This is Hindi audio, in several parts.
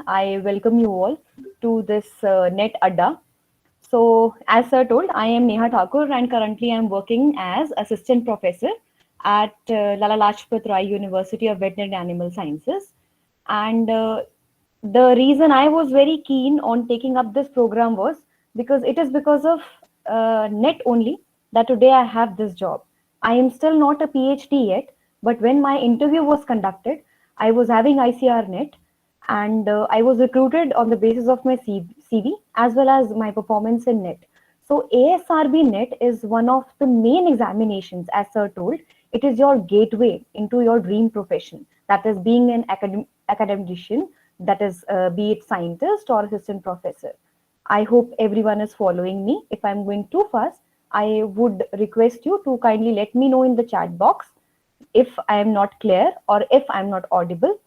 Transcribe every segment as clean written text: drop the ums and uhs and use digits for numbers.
I welcome you all to this Net Adda. So, as sir told, I am Neha Thakur and currently I am working as assistant professor at Lala Lajpat Rai University of Veterinary and Animal Sciences. And the reason I was very keen on taking up this program was because it is because of net only that today I have this job. I am still not a PhD yet, but when my interview was conducted, I was having ICR net and I was recruited on the basis of my CV as well as my performance in net. So ASRB net is one of the main examinations, as sir told. It is your gateway into your dream profession, that is being an academician, that is be it scientist or assistant professor. I hope everyone is following me. If I'm going too fast, I would request you to kindly let me know in the chat box if I am not clear or if I'm not audible.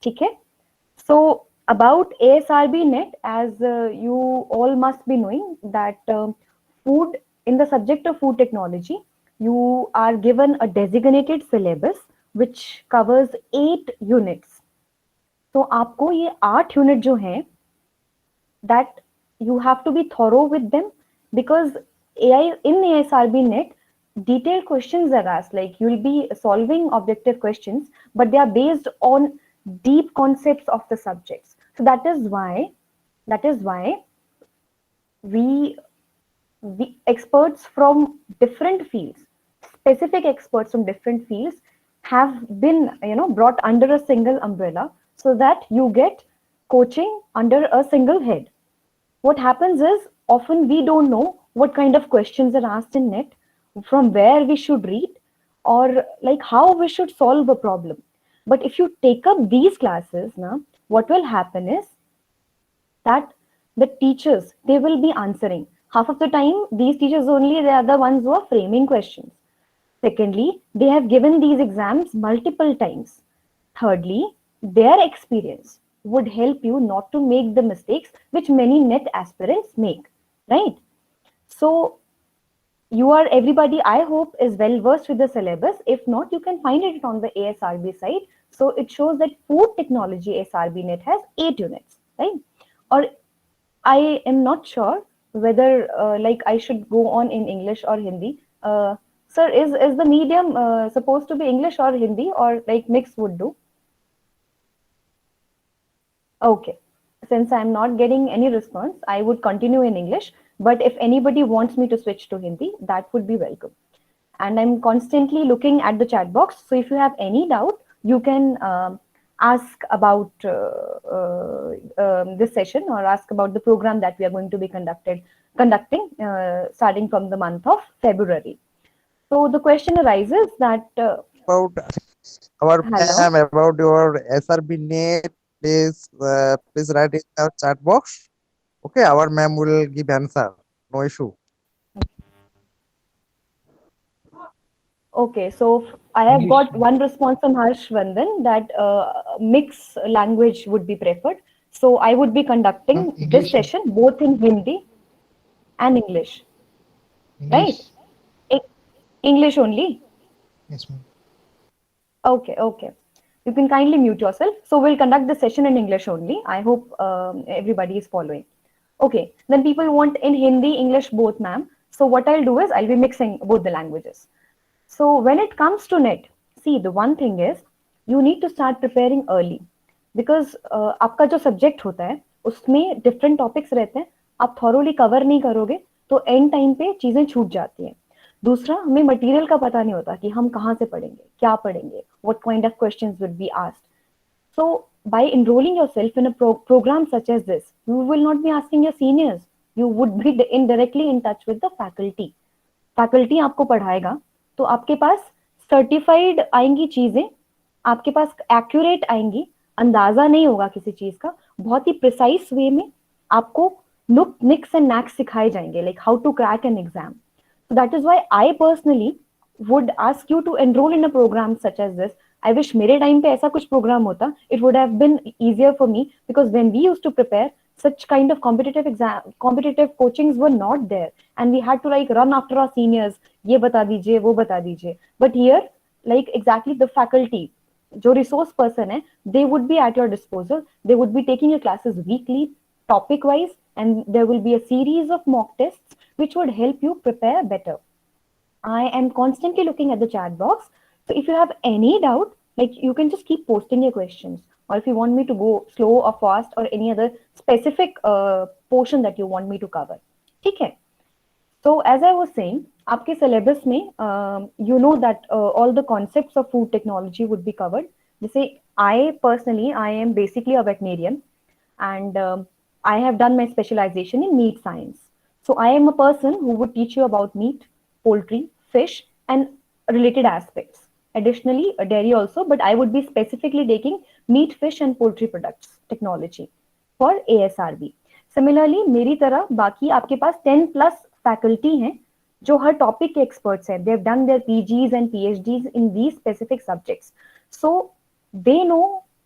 Okay. So about ASRB net, as you all must be knowing that food in the subject of food technology, you are given a designated syllabus which covers 8 units. तो आपको ये 8 यूनिट जो हैं that you have to be thorough with them because AI in ASRB net detailed questions are asked, like you'll be solving objective questions but they are based on deep concepts of the subjects. So that is why we experts from different fields, specific experts from different fields have been brought under a single umbrella so that you get coaching under a single head. What happens is often we don't know what kind of questions are asked in net, from where we should read, or like how we should solve a problem. But if you take up these classes now, what will happen is that the teachers, they will be answering. Half of the time these teachers only, they are the ones who are framing questions. Secondly, they have given these exams multiple times. Thirdly, their experience would help you not to make the mistakes which many net aspirants make, right? So you are, everybody I hope is well versed with the syllabus. If not, you can find it on the ASRB site. So it shows that food technology ASRB net has 8 units, right? Or I am not sure whether like I should go on in English or Hindi. Sir, is the medium supposed to be English or Hindi, or like mix would do? Okay. Since I'm not getting any response, I would continue in English. But if anybody wants me to switch to Hindi, that would be welcome. And I'm constantly looking at the chat box. So if you have any doubt, you can ask about this session or ask about the program that we are going to be conducting starting from the month of February. So the question arises that about our hello. ma'am, about your SRB net, please write in the chat box. Okay, our ma'am will give answer. No issue. Okay, so I have got one response from Harsh Vandan that mix language would be preferred. So I would be conducting this session both in Hindi and English, right? E- English only. Okay, okay. You can kindly mute yourself. So we'll conduct the session in English only. I hope everybody is following. Okay, then people want in Hindi, English both, ma'am. So what I'll do is I'll be mixing both the languages. So when it comes to net, see, the one thing is you need to start preparing early because आपका जो subject होता है उसमें different topics रहते हैं. आप thoroughly cover नहीं करोगे तो end time पे चीजें छूट जाती हैं. दूसरा, हमें मटेरियल का पता नहीं होता कि हम कहाँ से पढ़ेंगे, क्या पढ़ेंगे, what kind of questions would be asked. So by enrolling yourself in a program such as this, you will not be asking your seniors. You would be indirectly in touch with the faculty. Faculty आपको पढ़ाएगा तो आपके पास सर्टिफाइड आएंगी चीजें, आपके पास एक्यूरेट आएंगी, अंदाजा नहीं होगा किसी चीज का, बहुत ही प्रिसाइज वे में आपको nicks and knacks सिखाए जाएंगे, like how to crack an exam. So that is why I personally would ask you to enroll in a program such as this. I wish मेरे टाइम पे ऐसा कुछ प्रोग्राम होता. It would have been easier for me because when we used to prepare, such kind of competitive coachings were not there, and we had to like run after our seniors. ये बता दीजिए, वो बता दीजिए. But here, like exactly the faculty. जो रिसोर्स पर्सन है, they would be at your disposal, they would be taking your classes weekly, topic wise, and there will be a series of mock tests which would help you prepare better. I am constantly looking at the chat box, so if you have any doubt, like, you can just keep posting your questions, or if you want me to go slow or fast or any other specific portion that you want me to cover, ठीक है? So as I was saying, आपके syllabus में you know that all the concepts of food technology would be covered. जैसे I am basically a veterinarian, and I have done my specialization in meat science. So I am a person who would teach you about meat, poultry, fish, and related aspects. Additionally, dairy also, but I would be specifically taking meat, fish, and poultry products technology for ASRB. Similarly मेरी तरह बाकी आपके पास 10 प्लस फैकल्टी हैं जो हर टॉपिक के एक्सपर्ट्स हैं. They have done their PGs and PhDs in these specific subjects, so they know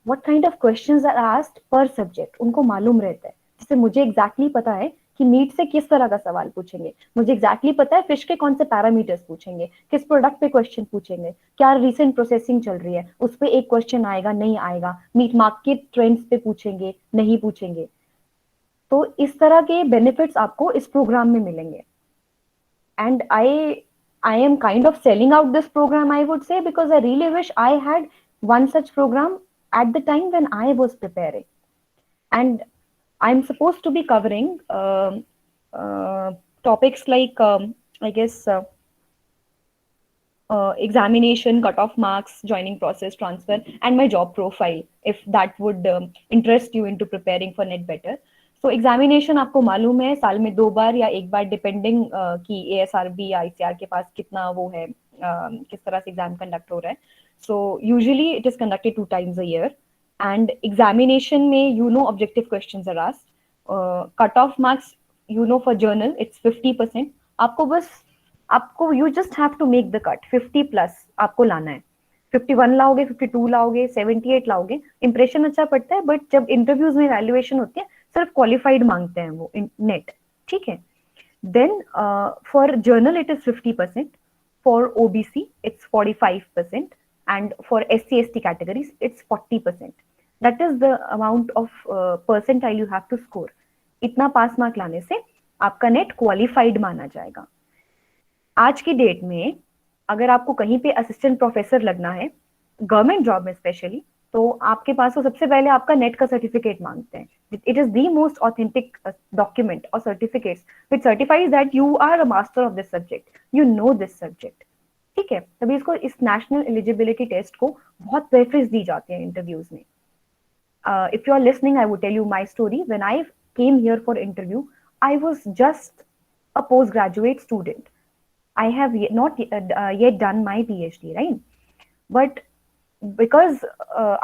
what kind of questions are asked पर सब्जेक्ट. उनको मालूम रहता है. जैसे मुझे एग्जैक्टली पता है कि मीट से किस तरह का सवाल पूछेंगे, मुझे एग्जैक्टली पता है फिश के कौन से पैरामीटर्स पूछेंगे, किस प्रोडक्ट पे क्वेश्चन पूछेंगे, क्या रिसेंट प्रोसेसिंग चल रही है उस पर एक क्वेश्चन आएगा नहीं आएगा, मीट मार्केट ट्रेंड्स पे पूछेंगे नहीं पूछेंगे. तो इस तरह के बेनिफिट्स आपको इस प्रोग्राम में मिलेंगे. And I am kind of selling out this program, I would say, because I really wish I had one such program at the time when I was preparing. And I'm supposed to be covering topics like, I guess, examination, cutoff marks, joining process, transfer, and my job profile, if that would interest you into preparing for NET better. So examination आपको मालूम है साल में 2 बार या 1 बार, डिपेंडिंग कि एएसआरबी या आईसीआर के पास कितना वो है, किस तरह से एग्जाम कंडक्ट हो रहा है. So usually it is conducted 2 times a year. And examination में you know objective questions are asked. Cut off marks you know for general it's 50%. आपको you just have to make the cut. 50 plus आपको लाना है. 51 लाओगे, 52 लाओगे, 78 लाओगे, इंप्रेशन अच्छा पड़ता है. बट जब इंटरव्यूज में वैल्यूएशन होती है सिर्फ क्वालिफाइड मांगते हैं वो नेट, ठीक है. Then for general it is 50%, for OBC it's 45%, and for SC/ST categories it's 40%. That is the amount of percentile you have to score. इतना पास मार्क लाने से आपका नेट क्वालिफाइड माना जाएगा. आज की डेट में अगर आपको कहीं पे असिस्टेंट प्रोफेसर लगना है, गवर्नमेंट जॉब में स्पेशली, तो आपके पास वो सबसे पहले आपका नेट का सर्टिफिकेट मांगते हैं. It is the most authentic document और certificates which certifies that you are a master of this subject, you know this subject, ठीक है. तभी इसको, इस नेशनल एलिजिबिलिटी टेस्ट को बहुत प्रेफरेंस दी जाती है इंटरव्यूज में. If you are listening, I would tell you my story. When I came here for interview, I was just a postgraduate student. I have not yet done my PhD, right? But because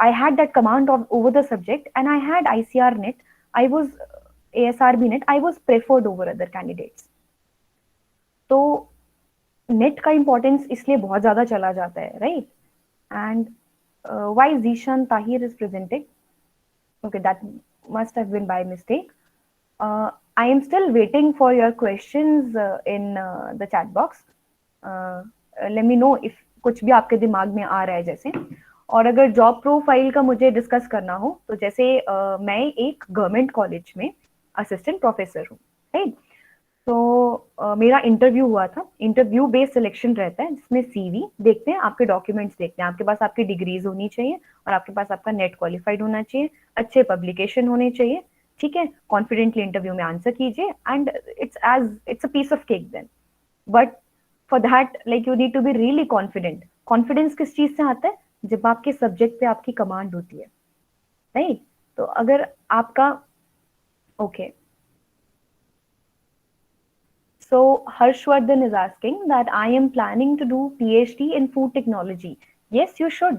I had that command over the subject, and I had ICR net, I was ASRB net, I was preferred over other candidates. तो नेट का इम्पोर्टेंस इसलिए बहुत ज्यादा चला जाता है, right? And why Zishan Tahir is presenting? Okay, that must have been by mistake. I am still waiting for your questions in the chat box. Let me know if कुछ भी आपके दिमाग में आ रहा है जैसे. और अगर जॉब प्रोफाइल का मुझे डिस्कस करना हो तो जैसे मैं एक गवर्नमेंट कॉलेज में असिस्टेंट प्रोफेसर हूँ, राइट? तो मेरा इंटरव्यू हुआ था. इंटरव्यू बेस्ड सिलेक्शन रहता है जिसमें सीवी देखते हैं, आपके डॉक्यूमेंट्स देखते हैं, आपके पास आपकी डिग्रीज होनी चाहिए और आपके पास आपका नेट क्वालिफाइड होना चाहिए, अच्छे पब्लिकेशन होने चाहिए, ठीक है. कॉन्फिडेंटली इंटरव्यू में आंसर कीजिए and it's a piece of cake then. But for that, like, you need to be really confident. Confidence किस चीज से आता है? जब आपके सब्जेक्ट पे आपकी कमांड होती है, राइट? तो अगर आपका okay. So Harshvardhan is asking that I am planning to do PhD in food technology. Yes, you should.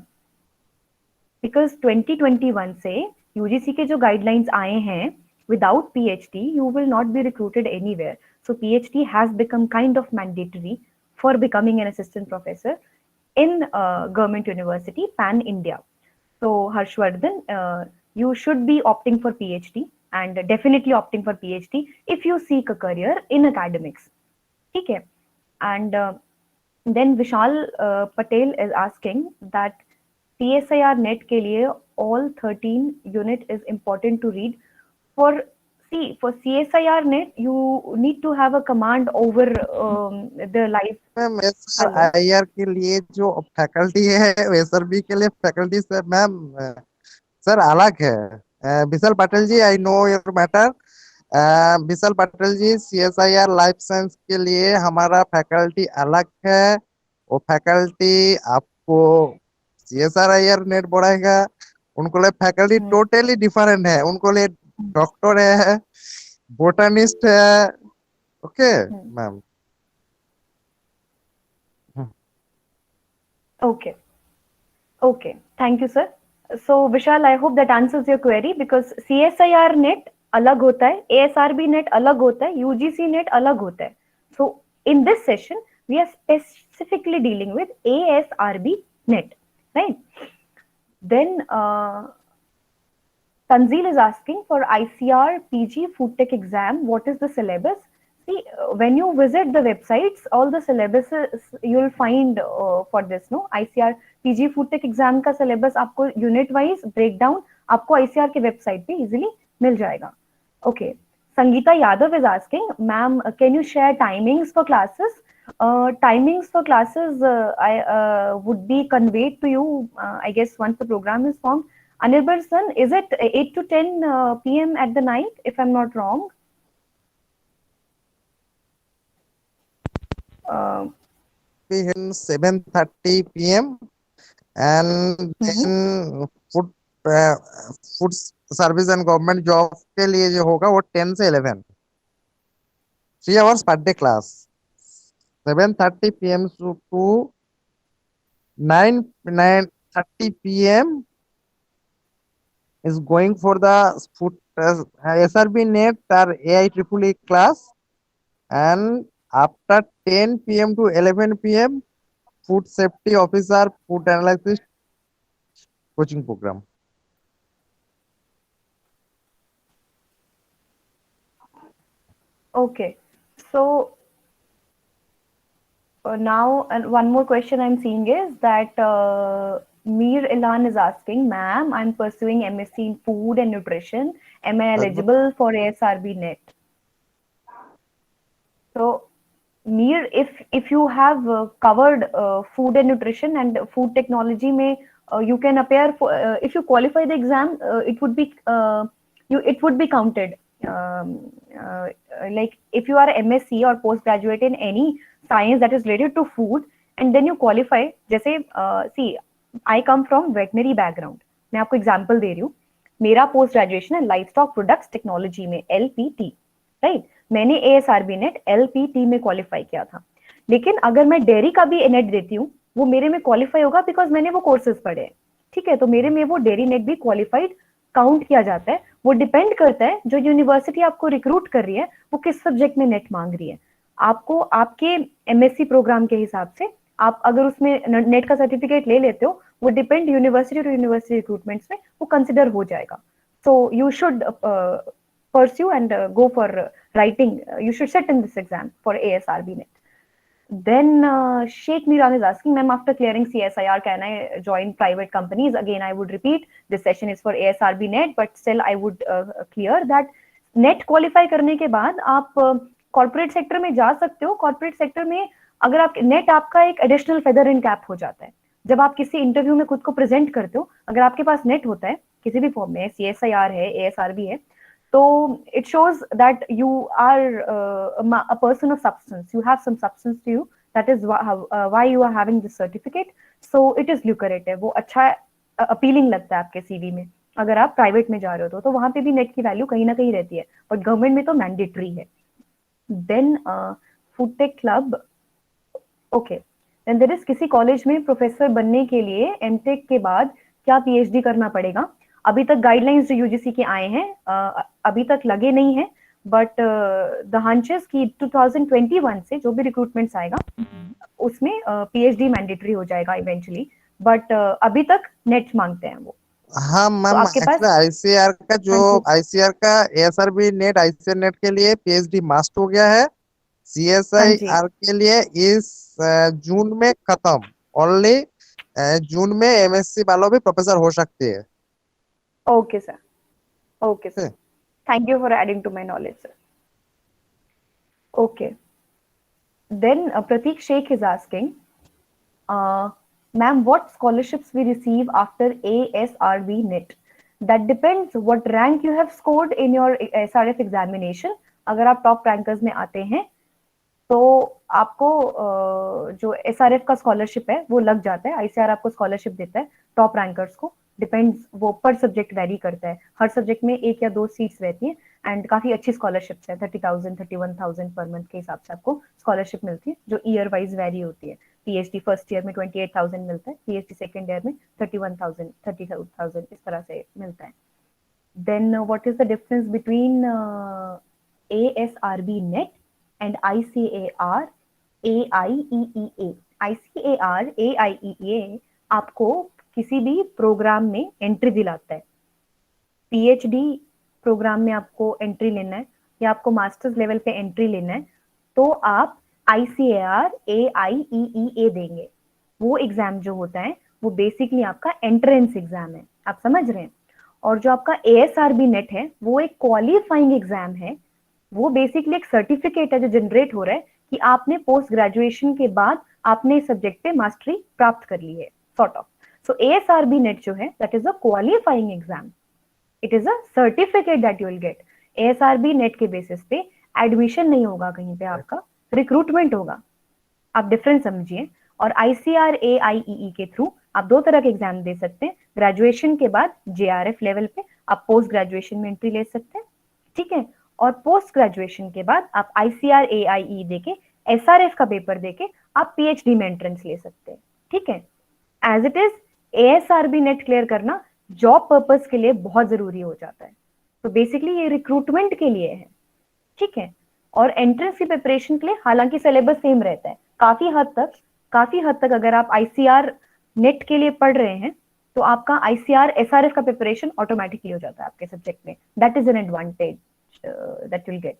Because 2021 से UGC के जो guidelines आए हैं, without PhD you will not be recruited anywhere. So PhD has become kind of mandatory for becoming an assistant professor in government university pan India. So Harshvardhan, you should be opting for PhD and definitely opting for PhD if you seek a career in academics. ठीक है. And then Vishal Patel is asking that CSIR net के लिए all 13 unit is important to read. For for CSIR net, you need to have a command over the live. Ma'am SR Hello. IR के लिए जो फैकल्टी है एसआरबी के लिए फैकल्टी सर मैम सर अलग है। Vishal Patel ji, I know your matter. Vishal Patel ji, CSIR life science के लिए हमारा फैकल्टी अलग है। वो फैकल्टी आपको सीएसआईआर नेट बढ़ाएगा। उनको लिए फैकल्टी हम्म, टोटली डिफरेंट है। उनको लिए डॉक्टर है, बोटानिस्ट है। Okay hmm, ma'am. Okay. Okay. Thank you, sir. So, Vishal, I hope that answers your query because CSIR net अलग होता है, ASRB net अलग होता है, UGC net अलग होता है. So, in this session, we are specifically dealing with ASRB net, right? Then, Tanzil is asking for ICR PG Food Tech exam. What is the syllabus? See, when you visit the websites, all the syllabuses you'll find for this. No, ICR PG Food Tech exam का syllabus आपको unit wise breakdown आपको ICR के website पे easily मिल जाएगा. Okay. Sangeeta Yadav is asking, ma'am, can you share timings for classes? Timings for classes I would be conveyed to you, I guess, once the program is formed. Anirban sir, is it 8 to 10 p.m. at the night, if I'm not wrong? Uh, In 7:30 p.m. and mhm. then food food service and government job के लिए जो होगा वो 10 से 11, 3 hours per day class, 7:30 p.m. to 9:30 p.m. is going for the food SRB net or AIEEE class, and after 10 p.m. to 11 p.m. food safety officer, food analysis coaching program. Okay. So now, and one more question I'm seeing is that Mir Ilan is asking, ma'am, I'm pursuing MSc in food and nutrition. Am I eligible for ASRB net? So, Mir, if you have covered food and nutrition and food technology, may you can appear for if you qualify the exam, it would be counted. Like if you are MSc or postgraduate in any science that is related to food, and then you qualify. जैसे see, I come from veterinary background. मैं आपको एग्जांपल दे रही हूँ. मेरा पोस्ट ग्रेजुएशन है लाइफ स्टॉक प्रोडक्ट्स टेक्नोलॉजी में, LPT, राइट. मैंने ASRB नेट LPT में क्वालिफाई किया था. लेकिन अगर मैं डेयरी का भी नेट देती हूँ, वो मेरे में क्वालिफाई होगा बिकॉज मैंने वो कोर्सेज पढ़े हैं. ठीक है, तो मेरे में वो डेयरी नेट भी क्वालिफाइड काउंट किया जाता है. वो डिपेंड करता है जो यूनिवर्सिटी आपको रिक्रूट कर रही है वो किस सब्जेक्ट में नेट मांग रही है. आपको आपके MSc प्रोग्राम के हिसाब से आप अगर उसमें नेट का सर्टिफिकेट ले लेते हो, वो depend university to university recruitments में वो कंसिडर हो जाएगा. So you should pursue and go for writing. You should sit in this exam for ASRB net. Then Sheikh Miran is asking, ma'am, after clearing CSIR, can I join private companies? Again, I would repeat, this session is for ASRB net, but still I would clear that net qualify करने के बाद आप corporate sector में जा सकते हो. Corporate sector में अगर आप net आपका एक additional feather in cap हो जाता है. जब आप किसी इंटरव्यू में खुद को प्रेजेंट करते हो, अगर आपके पास नेट होता है किसी भी फॉर्म में, CSIR है, ASRB है, so it shows that you are a person of substance. You have some substance to you. That is why you are having this certificate. So it is lucrative. वो अच्छा appealing लगता है आपके CV में. अगर आप प्राइवेट में जा रहे हो तो वहां पे भी नेट की वैल्यू कहीं ना कहीं रहती है, बट गवर्नमेंट में तो मैंडेटरी है. Then food tech club. Okay. Then there is किसी कॉलेज में प्रोफेसर बनने के लिए एमटेक के बाद क्या PhD करना पड़ेगा? अभी तक गाइडलाइंस जो यूजीसी के आए हैं अभी तक लगे नहीं है, बट द हंचेस की 2021 से जो भी रिक्रूटमेंट्स आएगा उसमें PhD मैंडेटरी हो जाएगा इवेंचुअली, बट अभी तक नेट मांगते हैं वो. हाँ तो मैम, आपके पास. एक्चुअली आईसीआर का जो हाँ जी. आईसीआर का एसआरबी नेट आईसीआर नेट के लिए पीएचडी मास्ट हो गया है। हाँ जी. सीएसआईआर के लिए इस जून में खत्म। ओनली जून में एमएससी वालों भी प्रोफेसर हो सकते हैं। Okay, sir. Okay, sir. Okay? Thank you for adding to my knowledge, sir. Okay. Then Pratik Sheikh is asking, uh, ma'am, what scholarships we receive after ASRB NET? That depends what rank you have scored in your SRF examination. अगर आप टॉप रैंकर्स में आते हैं तो आपको जो एसआरएफ का स्कॉलरशिप है वो लग जाता है। आईसीआर आपको स्कॉलरशिप देता है टॉप रैंकर्स को। डिपेंड्स, वो पर सब्जेक्ट वेरी करता है। हर सब्जेक्ट में एक या दो सीट्स रहती हैं एंड काफी अच्छी स्कॉलरशिप्स है। 30,000 31,000 पर मंथ के हिसाब से आपको स्कॉलरशिप मिलती है जो ईयर वाइज वेरी होती है। पीएचडी फर्स्ट ईयर में 28,000 मिलता है, पीएचडी सेकंड ईयर में 31,000 30,000 इस तरह से मिलता है। Then what is the difference between ASRB net and ICAR AIEEA? ICAR AIEEA आपको किसी भी प्रोग्राम में एंट्री दिलाता है। पीएचडी प्रोग्राम में आपको एंट्री लेना है या आपको मास्टर्स लेवल पे एंट्री लेना है तो आप ICAR AIEEA देंगे। वो एग्जाम जो होता है वो बेसिकली आपका एंट्रेंस एग्जाम है, आप समझ रहे हैं। और जो आपका ASRB नेट है वो एक क्वालिफाइंग एग्जाम है। वो बेसिकली एक सर्टिफिकेट है जो जनरेट हो रहा है कि आपने पोस्ट ग्रेजुएशन के बाद आपने इस सब्जेक्ट पे मास्टरी प्राप्त कर ली है, sort of. So ASRB net जो है that is a qualifying exam, it is a certificate that you will get. ASRB net के बेसिस पे एडमिशन नहीं होगा कहीं पे, आपका रिक्रूटमेंट होगा। आप डिफरेंस समझिए। और ICAR AIEE के थ्रू आप दो तरह के एग्जाम दे सकते हैं। ग्रेजुएशन के बाद JRF लेवल पे आप पोस्ट ग्रेजुएशन में एंट्री ले सकते हैं, ठीक है। और पोस्ट ग्रेजुएशन के बाद आप ICAR AIE देके SRF का पेपर देके आप PhD में एंट्रेंस ले सकते हैं, ठीक है। As it is ASRB net clear करना जॉब पर्पस के लिए बहुत जरूरी हो जाता है। तो बेसिकली ये रिक्रूटमेंट के लिए है, ठीक है। और एंट्रेंस की प्रिपरेशन के लिए हालांकि सिलेबस सेम रहता है काफी हद तक अगर आप आईसीआर नेट के लिए पढ़ रहे हैं तो आपका आईसीआर एसआरएफ का प्रिपरेशन ऑटोमेटिकली हो जाता है आपके सब्जेक्ट में। That is an advantage that will get.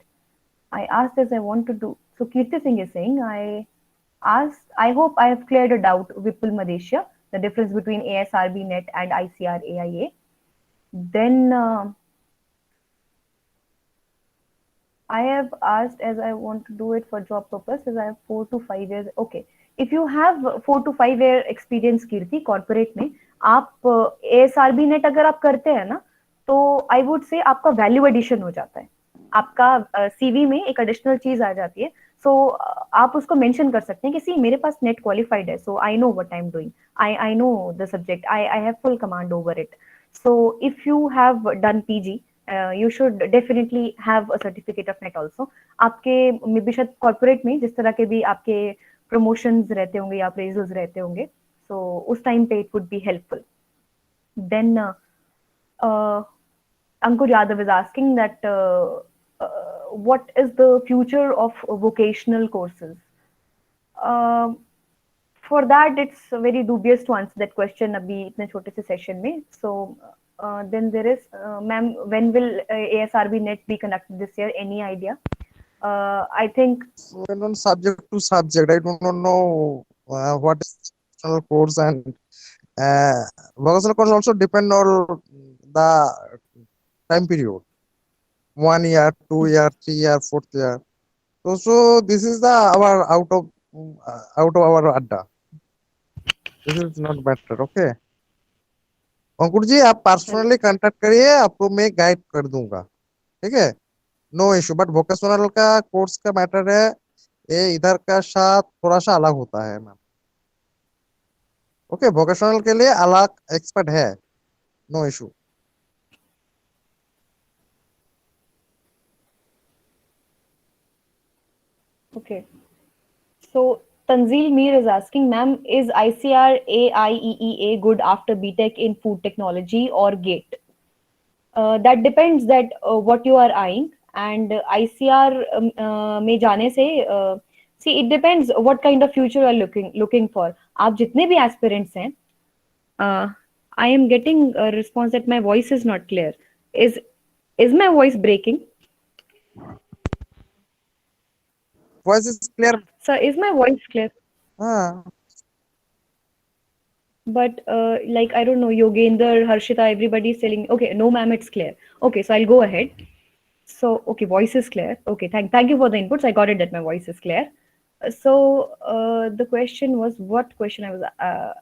I asked this, I want to do. So Kirti Singh is saying, I hope I have cleared a doubt, Vipul Madesha, the difference between ASRB net and ICR AIA. Then I have asked as I want to do it for job purposes. I have 4 to 5 years. Okay. If you have 4 to 5 year experience, Kirti, corporate में आप ASRB net अगर आप करते हैं ना तो I would say आपका value addition हो जाता है। आपका CV में एक additional चीज आ जाती है। So आप उसको mention कर सकते हैं कि सी मेरे पास net qualified है, so I know what I'm doing. I know the subject. I have full command over it. So if you have done PG, you should definitely have a certificate of net also. आपके मे बी शायद कॉर्पोरेट में जिस तरह के भी आपके प्रमोशंस रहते होंगे या अप्रेजल्स रहते होंगे, so उस टाइम पे it would be helpful. Then Ankur Yadav is asking that what is the future of vocational courses? Uh, for that it's very dubious to answer that question अभी इतने छोटे से सेशन में। So then there is ma'am, when will ASRB net be conducted this year? Any idea? I think Well, on subject to subject, I do not know what is vocational course, and vocational course also depend on the time period. 1 year, 2 year, 3 year, 4th year. So this is the our out of our adda. This is not better. Okay. अंकुर जी आप पर्सनली कांटेक्ट करिए, आपको मैं गाइड कर दूंगा, ठीक है। No issue. बट वोकेशनल का कोर्स का मैटर है, ये इधर का साथ थोड़ा सा अलग होता है मैम। ओके, वोकेशनल के लिए अलग एक्सपर्ट है, no issue. okay. So Tanzil Mir is asking, ma'am, is ICR AIEEA good after BTech in food technology or GATE? That depends that what you are eyeing, and ICR में जाने से see it depends what kind of future you are looking for. आप जितने भी aspirants हैं, I am getting a response that my voice is not clear. Is my voice breaking? Voice is clear. Sir, is my voice clear? हाँ But like, I don't know, Yogender, Harshita, everybody is telling, okay, no ma'am, it's clear. Okay, so I'll go ahead. So, okay, voice is clear. Okay, thank you for the inputs. I got it that my voice is clear. So, the question was, what question I was,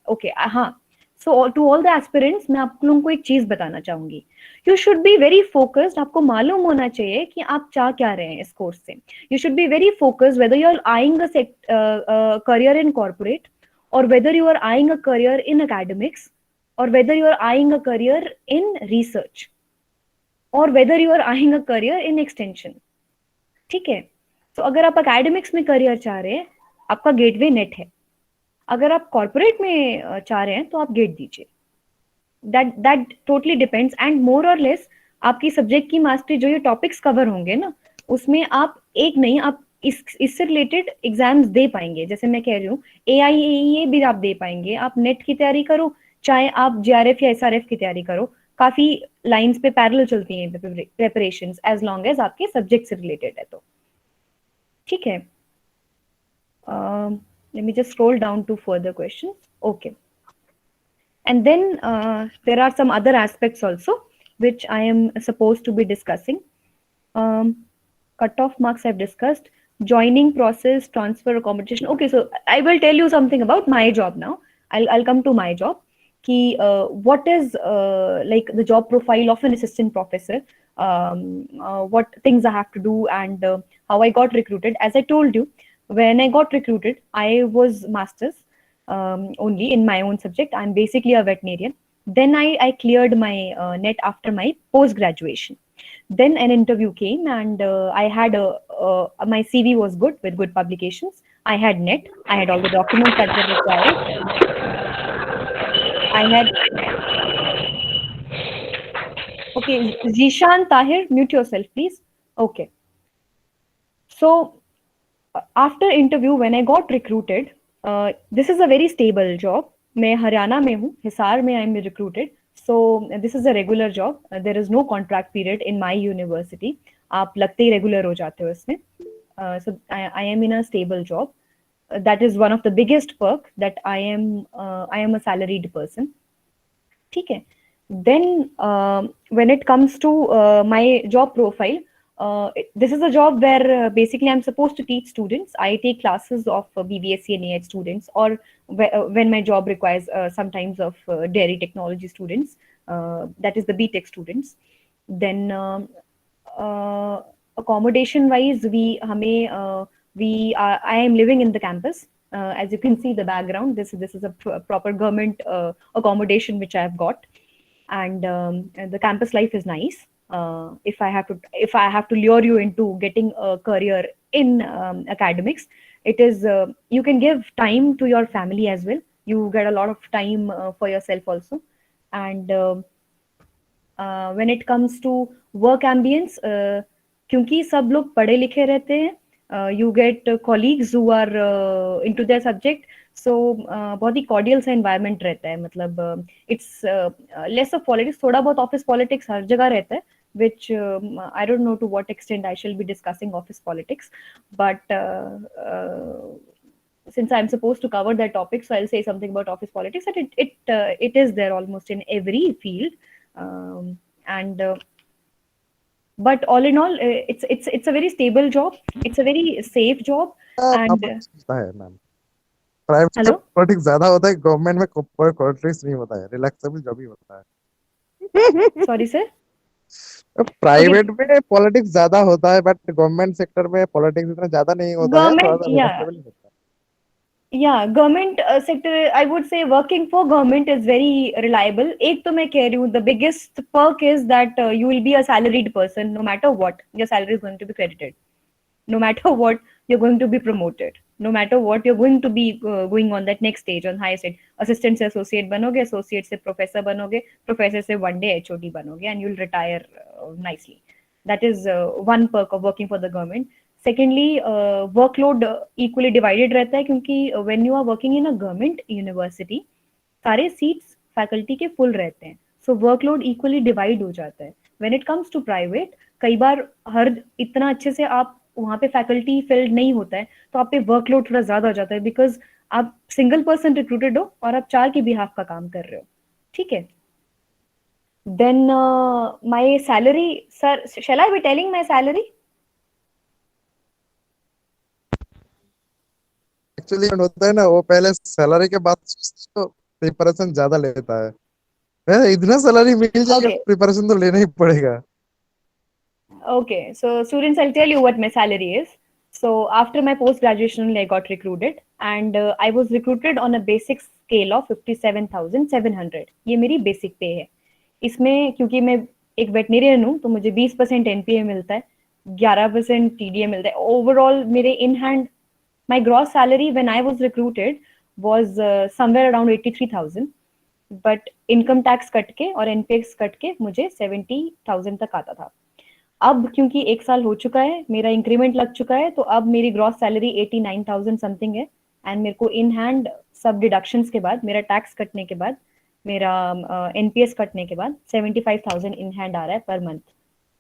okay, हाँ. So, to all the aspirants, मैं आप लोगों को एक चीज बताना चाहूंगी. You should be very focused. आपको मालूम होना चाहिए कि आप चाह क्या रहे हैं इस कोर्स से. You should be very focused whether you are eyeing a career in corporate, or whether you are eyeing a career in academics, or whether you are eyeing a career in research, और whether you are eyeing a career in extension. ठीक है. तो अगर आप एकेडमिक्स में करियर चाह रहे हैं, आपका गेटवे नेट है. अगर आप कॉर्पोरेट में चाह रहे हैं तो आप गेट दीजिए. That totally depends, and more और लेस आपकी सब्जेक्ट की मास्टरी, जो ये टॉपिक्स कवर होंगे ना, उसमें आप एक नहीं, आप इससे रिलेटेड एग्जाम्स दे पाएंगे. जैसे मैं कह रही हूँ, AIAEA भी आप दे पाएंगे. आप नेट की तैयारी करो, चाहे आप JRF या SRF की तैयारी करो. काफी लाइंस पे पैरेलल चलती हैं प्रिपरेशंस, एज लॉन्ग एज आपके सब्जेक्ट से रिलेटेड है तो. ठीक है. Let me just scroll down to further questions. Okay. And then there are some other aspects also which I am supposed to be discussing. Cutoff marks I've discussed. Joining process, transfer, accommodation. Okay, so I will tell you something about my job now. I'll come to my job. Ki, what is like the job profile of an assistant professor? What things I have to do, and how I got recruited. As I told you, when I got recruited, I was masters only in my own subject. I'm basically a veterinarian. Then I cleared my net after my post graduation. Then an interview came, and I had my CV was good with good publications. I had net. I had all the documents that were required. I had. Okay, Zishan Tahir, mute yourself, please. Okay. So after interview, when I got recruited, this is a very stable job. मैं हरियाणा में हूँ, हिसार में I am recruited. So this is a regular job. There is no contract period in my university. आप लगते ही regular हो जाते हो इसमें. So I am in a stable job. That is one of the biggest perk, that I am a salaried person. ठीक है. Then when it comes to my job profile, this is a job where basically I'm supposed to teach students. I take classes of BBSc and AH students, or when my job requires sometimes of dairy technology students, that is the BTech students. Then accommodation wise, I am living in the campus. As you can see the background, this is a proper government accommodation which I have got. And the campus life is nice. If I have to lure you into getting a career in academics, it is you can give time to your family as well. You get a lot of time for yourself also. And when it comes to work ambience, क्योंकि सब लोग पढ़े लिखे रहते हैं, you get colleagues who are into their subject. So बहुत ही cordial सा environment रहता है. मतलब it's less of politics. थोड़ा बहुत office politics हर जगह रहता है, which I don't know to what extent I shall be discussing office politics, but since I'm supposed to cover that topic, so I'll say something about office politics. That it is there almost in every field, and but all in all, it's a very stable job. It's a very safe job. And है मैम, प्राइवेट में पॉलिटिक्स ज्यादा होता है, गवर्नमेंट में पॉलिटिक्स नहीं होता है, रिलैक्सेबल जॉब ही होता है. Sorry sir. प्राइवेट में पॉलिटिक्स ज्यादा होता है, बट गवर्नमेंट सेक्टर में पॉलिटिक्स इतना ज्यादा नहीं होता है, थोड़ा सा रिलैक्सेबल ही होता है. Yeah, government sector, I would say working for government is very reliable. एक तो मैं कह रही हूँ, the biggest perk is that you will be a salaried person. No matter what, your salary is going to be credited. No matter what, you're going to be promoted. No matter what, you're going to be going on that next stage, on higher stage. Assistant से associate बनोगे, associate से professor बनोगे, professor से one day HOD बनोगे, and you'll retire nicely. That is one perk of working for the government. Secondly, workload equally divided रहता है, क्योंकि when you are working in a government university, सारे seats faculty के full रहते हैं. So workload equally divide हो जाता है. When it comes to private, कई बार हर इतना अच्छे से आप वहाँ पे फैकल्टी फिल्ड नहीं होता है, तो आप पे वर्कलोड थोड़ा ज्यादा हो जाता है, बिकॉज आप सिंगल पर्सन रिक्रूटेड हो और आप 4 के बिहाफ का काम कर रहे हो, ठीक है। Then my salary, sir shall I be telling my salary? Actually होता है ना, वो पहले सैलरी के बाद तो प्रिपरेशन ज्यादा लेता है। इतना सैलरी मिल जाएगा, ओके, प्रिपरेशन तो लेना ही पड़ेगा। okay. So, students, I'll tell you what my salary is. So, after my post graduation, I got recruited, and I was recruited on a basic scale of 57,700. ये मेरी basic pay है। इसमें क्योंकि मैं एक वेटनेरियन हूँ तो मुझे 20% एनपीए मिलता है, 11% टीडीए मिलता है। ओवरऑल मेरे in hand my gross salary when I was recruited was somewhere around 83,000, but income tax cut के और एनपीएक्स कट के मुझे 70,000 तक आता था। अब क्योंकि 1 साल हो चुका है, मेरा इंक्रीमेंट लग चुका है, तो अब मेरी ग्रॉस सैलरी 89,000 समथिंग है। एंड मेरे को इन हैंड सब डिडक्शंस के बाद, मेरा टैक्स कटने के बाद, मेरा एनपीएस कटने के बाद 75,000 इन हैंड आ रहा है पर मंथ।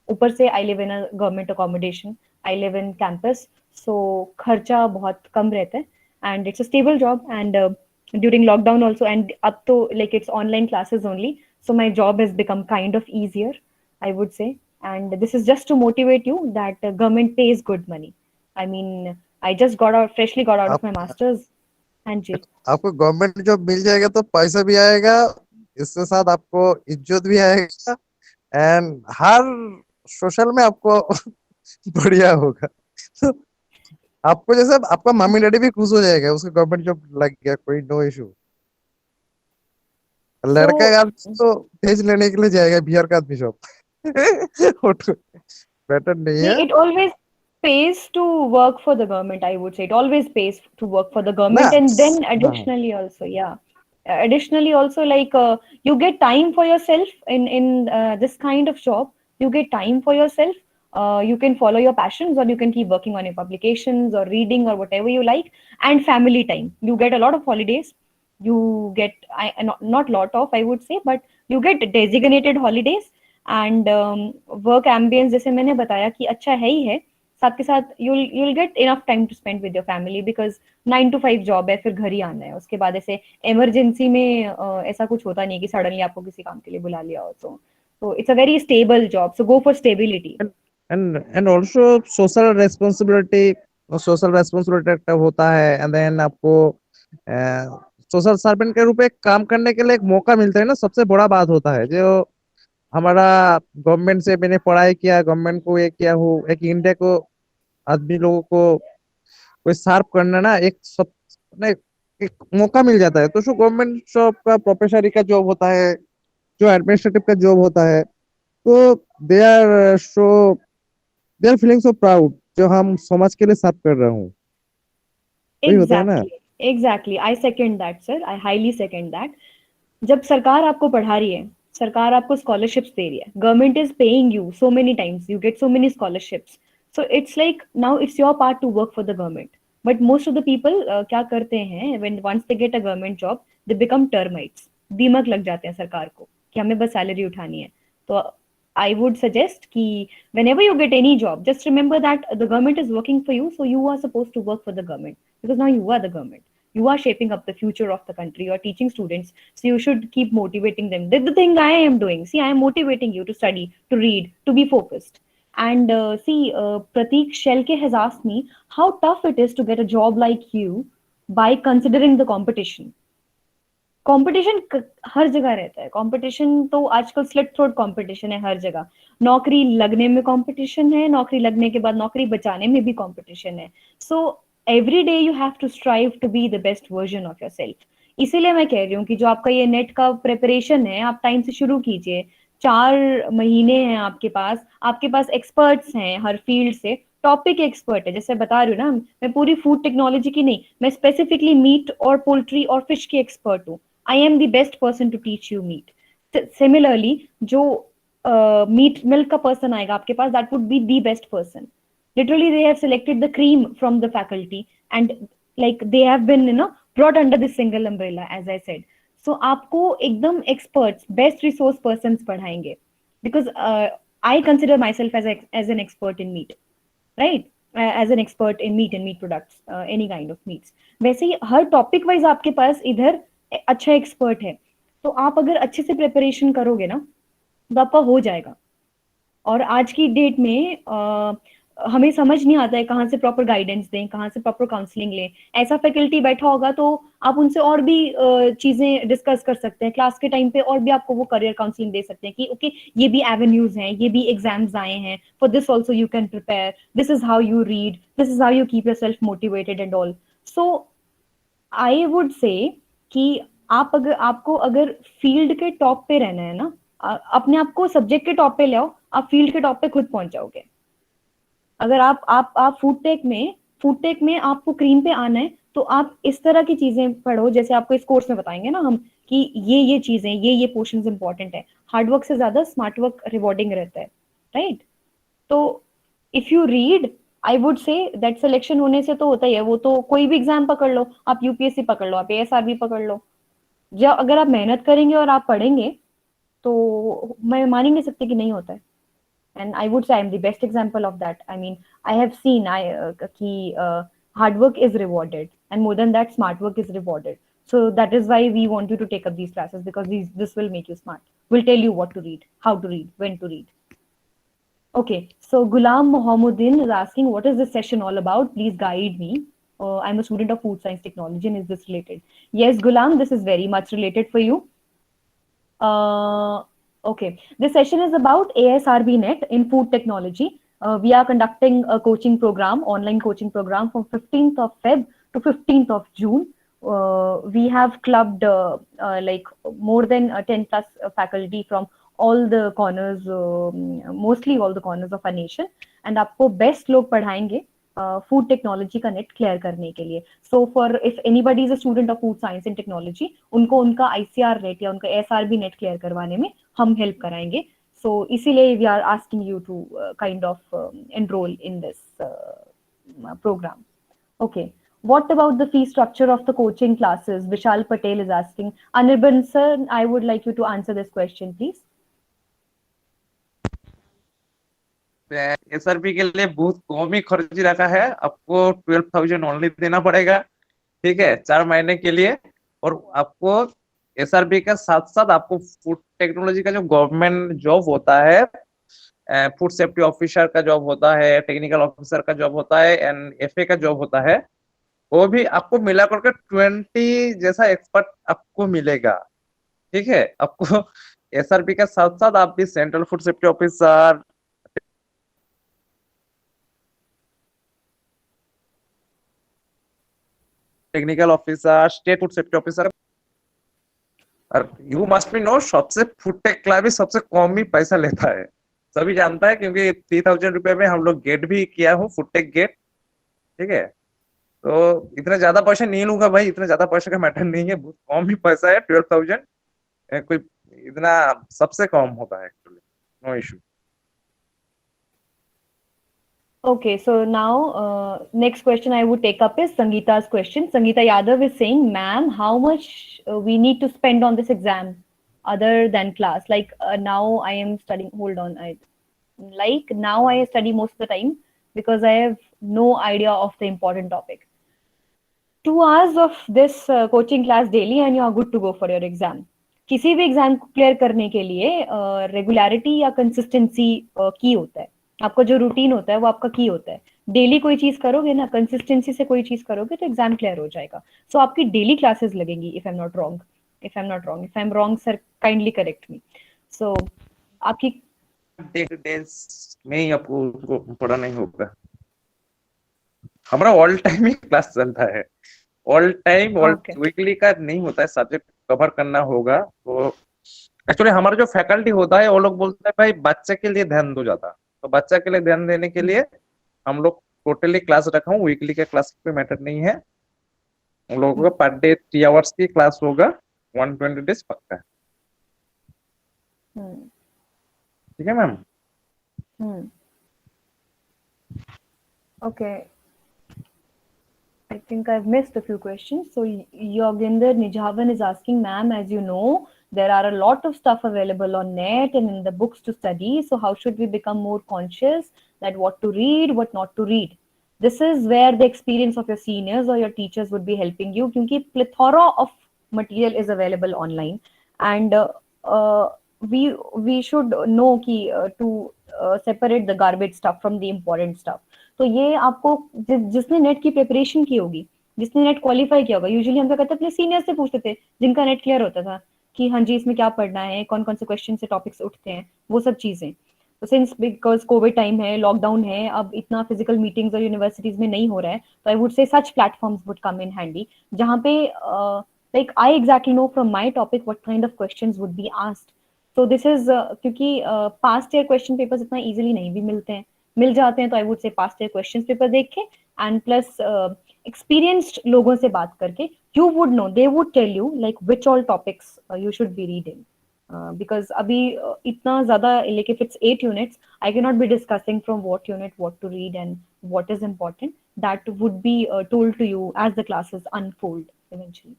ऊपर से I live in a government accommodation, I live in campus, so खर्चा बहुत कम रहता है। And it's a stable job, and during lockdown also, and up to like it's online classes only, so my job has become kind of easier, I would say. And this is just to motivate you that government pays good money. I mean, I just got out, freshly got out आप of my masters. And ji, आपको गवर्नमेंट जॉब मिल जाएगा तो पैसा भी आएगा, इसके साथ आपको इज्जत भी आएगा, एंड हर सोशल में आपको बढ़िया होगा। तो आपको जैसे आपका मम्मी डैडी भी खुश हो जाएगा, उसको गवर्नमेंट जॉब लग गया, कोई नो इशू। लड़का का so आदमी तो भेज लेने के लिए जाएगा बिहार का आदमी जॉब। वो तो बेटर नहीं है it always pays to work for the government, I would say. It always pays to work for the ना। government. And then हाँ, additionally also, yeah, additionally also, like you get time for yourself in this kind of job. You get time for yourself. You can follow your passions, or you can keep working on your publications or reading or whatever you like. And family time, you get a lot of holidays. You get, not lot of, I would say, but you get designated holidays. And work ambience जैसे मैंने बताया कि अच्छा है ही है, साथ के साथ you'll get enough time to spend with your family, because 9 to 5 job है, फिर घर ही आना है। उसके बाद ऐसे इमरजेंसी में ऐसा कुछ होता नहीं कि सडनली आपको किसी काम के लिए बुला लिया हो। तो it's a very stable job, so go for stability. And also social responsibility, social responsibility একটা होता है, एंड देन आपको सोशल सर्वेंट के रूप में काम करने के लिए एक मौका मिलता है ना, सबसे बड़ा बात होता है जो हमारा गवर्नमेंट से मैंने पढ़ाई किया, गवर्नमेंट को ये किया हूँ, एक इंडिया को आदमी लोगों को कोई सर्व करना ना, एक सब ना एक मौका मिल जाता है। तो जो गवर्नमेंट जॉब का प्रोफेसरी का जॉब होता है, जो एडमिनिस्ट्रेटिव का जॉब होता है, तो they are feeling so proud, जो हम समाज के लिए सर्व कर रहा हूँ, वही होता है ना। Exactly, exactly, I second that sir, I highly second that. जब सरकार आपको पढ़ा रही है, सरकार आपको स्कॉलरशिप्स दे रही है, government is paying you so many times, you get so many scholarships, so it's like now it's your part to work for the government. But most of the people क्या करते हैं, when once they get a government job, they become termites, दीमक लग जाते हैं सरकार को कि हमें बस सैलरी उठानी है। तो I would suggest कि whenever you get any job, just remember that the government is working for you, so you are supposed to work for the government, because now you are the government. You are shaping up the future of the country. You are teaching students, so you should keep motivating them. The thing I am doing, see, I am motivating you to study, to read, to be focused. And see, Pratik Shelke has asked me how tough it is to get a job like you by considering the competition. Competition हर जगह रहता है। कंपटीशन तो आजकल स्लिट थ्रोट कंपटीशन है हर जगह। नौकरी लगने में कंपटीशन है, नौकरी लगने के बाद नौकरी बचाने में भी कंपटीशन है। So every day you have to strive to be the best version of yourself. इसीलिए मैं कह रही हूँ कि जो आपका ये नेट का प्रिपरेशन है, आप टाइम से शुरू कीजिए। 4 महीने हैं आपके पास एक्सपर्ट्स हैं हर फील्ड से, टॉपिक एक्सपर्ट है। जैसे बता रही हूँ ना, मैं पूरी फूड टेक्नोलॉजी की नहीं, मैं स्पेसिफिकली मीट और पोल्ट्री और फिश की एक्सपर्ट हूँ। I am the best person to teach you meat. Similarly, जो मीट मिल्क का पर्सन आएगा आपके पास, that would be the best person. Literally, they have selected the cream from the faculty, and like they have been, brought under this single umbrella, as I said. So आपको एकदम experts, best resource persons पढ़ाएंगे, because I consider myself as an expert in meat, right? As an expert in meat and meat products, any kind of meats. वैसे ही हर टॉपिक वाइज आपके पास इधर अच्छा एक्सपर्ट है, तो आप अगर अच्छे से प्रिपरेशन करोगे ना तो आपका हो जाएगा। और आज की डेट में हमें समझ नहीं आता है कहाँ से प्रॉपर गाइडेंस दें, कहाँ से प्रॉपर काउंसलिंग लें। ऐसा फैकल्टी बैठा होगा तो आप उनसे और भी चीजें डिस्कस कर सकते हैं क्लास के टाइम पे, और भी आपको वो करियर काउंसलिंग दे सकते हैं कि ओके ये भी एवेन्यूज हैं, ये भी एग्जाम्स आए हैं, for this also you can prepare, this is how you read, this is how you keep your self motivated and all. So I would से कि आप अगर आपको अगर फील्ड के टॉप पे रहना है ना, अपने आप को सब्जेक्ट के टॉप पे ले आओ, आप फील्ड के टॉप पे खुद पहुंच जाओगे। अगर आप फूड टेक में आपको क्रीम पे आना है, तो आप इस तरह की चीजें पढ़ो, जैसे आपको इस कोर्स में बताएंगे ना हम कि ये चीजें, ये पोर्शंस इंपॉर्टेंट है। हार्डवर्क से ज्यादा स्मार्ट वर्क रिवॉर्डिंग रहता है, राइट? तो if you read, I would say that selection होने से तो होता ही है, वो तो कोई भी एग्जाम पकड़ लो, आप यूपीएससी पकड़ लो, आप एएसआरबी पकड़ लो, जब अगर आप मेहनत करेंगे और आप पढ़ेंगे तो मैं मान ही नहीं सकती कि नहीं होता है। And I would say I'm the best example of that. I mean, I have seen ki hard work is rewarded, and more than that, smart work is rewarded. So that is why we want you to take up these classes, because this will make you smart. We'll tell you what to read, how to read, when to read. Okay, so Gulam Mohammuddin is asking, what is this session all about? Please guide me. I'm a student of food science technology, and is this related? Yes, Gulam, this is very much related for you. Uh, okay, this session is about ASRB Net in food technology. We are conducting a coaching program, online coaching program from 15th of Feb to 15th of June. We have clubbed like more than 10 plus faculty from all the corners, mostly all the corners of our nation, and आपको best लोग पढ़ाएंगे फूड टेक्नोलॉजी का नेट क्लियर करने के लिए। So for if anybody is a student of food science and technology, उनको उनका आईसीआर नेट या उनका एसआरबी नेट क्लियर करवाने में हम हेल्प कराएंगे। सो इसीलिए we are asking you to kind of enrol in this program. Okay. What about the fee structure of the coaching classes? Vishal Patel is asking. Anirban sir, I would like you to answer this question, please. SRP के लिए बहुत कम ही खर्च रखा है, आपको 12,000 ओनली देना पड़ेगा, ठीक है, 4 महीने के लिए। और आपको एसआरपी के साथ साथ आपको फूड टेक्नोलॉजी का जो गवर्नमेंट जॉब होता है, फूड सेफ्टी ऑफिसर का जॉब होता है, टेक्निकल ऑफिसर का जॉब होता है, एंड एफए का जॉब होता है, वो भी आपको मिला करके 20 जैसा एक्सपर्ट आपको मिलेगा, ठीक है। आपको एसआरपी के साथ साथ आप भी central food safety officer, technical officer, state food safety officer, और यू मस्ट बी नो सबसे फूड टेक क्लब भी सबसे कम ही पैसा लेता है, सभी जानता है, क्योंकि 3,000 रुपए में हम लोग गेट भी किया हूँ, फूड टेक गेट, ठीक है। तो इतना ज्यादा पैसा नहीं लूंगा भाई, इतना ज्यादा पैसा का मैटर नहीं है, बहुत कम ही पैसा है, 12,000, कोई इतना सबसे कम होता है actually, no issue. Okay, so now next question I would take up is Sangeeta's question. Sangeeta Yadav is saying, ma'am, how much we need to spend on this exam other than class? Like now I am studying, hold on, now I study most of the time because I have no idea of the important topic. 2 hours of this coaching class daily and you are good to go for your exam. किसी भी एग्जाम को क्लियर करने के लिए रेगुलरिटी या कंसिस्टेंसी की होता है। आपका जो रूटीन होता है वो आपका की होता है। डेली कोई चीज करोगे ना, कंसिस्टेंसी से कोई चीज करोगे तो एग्जाम क्लियर हो जाएगा। सो आपकी डेली क्लासेस लगेंगी, if I am not wrong, if I am wrong sir kindly correct me. So आपकी डेज में ही आपको पढ़ा नहीं होगा, हमारा ऑल टाइम ही क्लास चलता है, ऑल टाइम, ऑल वीकली का नहीं होता है, सब्जेक्ट कवर करना होगा। तो एक्चुअली हमारा जो फैकल्टी होता है वो लोग बोलते हैं भाई बच्चे के लिए ध्यान दो ज्यादा, तो बच्चे के लिए ध्यान देने के लिए हम लोग टोटली क्लास रखा हूँ, वीकली का क्लास कोई मैटर नहीं है, हम लोगों का पर डे 3 आवर्स की क्लास होगा, 120 डेज पक्का है, ठीक है ma'am. Okay, I think I've missed a few questions. So Yoginder Nijavan is asking, ma'am, as you know, there are a lot of stuff available on net and in the books to study. So how should we become more conscious that what to read, what not to read? this is where the experience of your seniors or your teachers would be helping you, क्योंकि plethora of material is available online, and uh, we we should know कि to separate the garbage stuff from the important stuff. तो ये आपको जिसने नेट की प्रिपरेशन की होगी, जिसने नेट क्वालिफाई किया होगा, यूजुअली हम क्या करते थे, अपने सीनियर से पूछते थे जिनका नेट क्लियर होता था कि हाँ जी इसमें क्या पढ़ना है, कौन कौन से क्वेश्चन से टॉपिक्स उठते हैं, वो सब चीजें। तो सिंस बिकॉज कोविड टाइम है, लॉकडाउन है, अब इतना फिजिकल मीटिंग्स और यूनिवर्सिटीज में नहीं हो रहा है, तो आई वुड से सच platforms would come in handy, जहाँ पे like I exactly know from my topic what kind of questions would be asked. तो दिस इज क्योंकि पास्ट ईयर क्वेश्चन पेपर्स इतना इजीली नहीं भी मिलते हैं, मिल जाते हैं तो आई वुड से पास्ट ईयर क्वेश्चन पेपर देख के एंड प्लस एक्सपीरियंस्ड लोगों से बात करके you would know, they would tell you like which all topics you should be reading, because abhi itna zyada, like if it's 8 units, I cannot be discussing from what unit what to read and what is important. That would be told to you as the classes unfold eventually.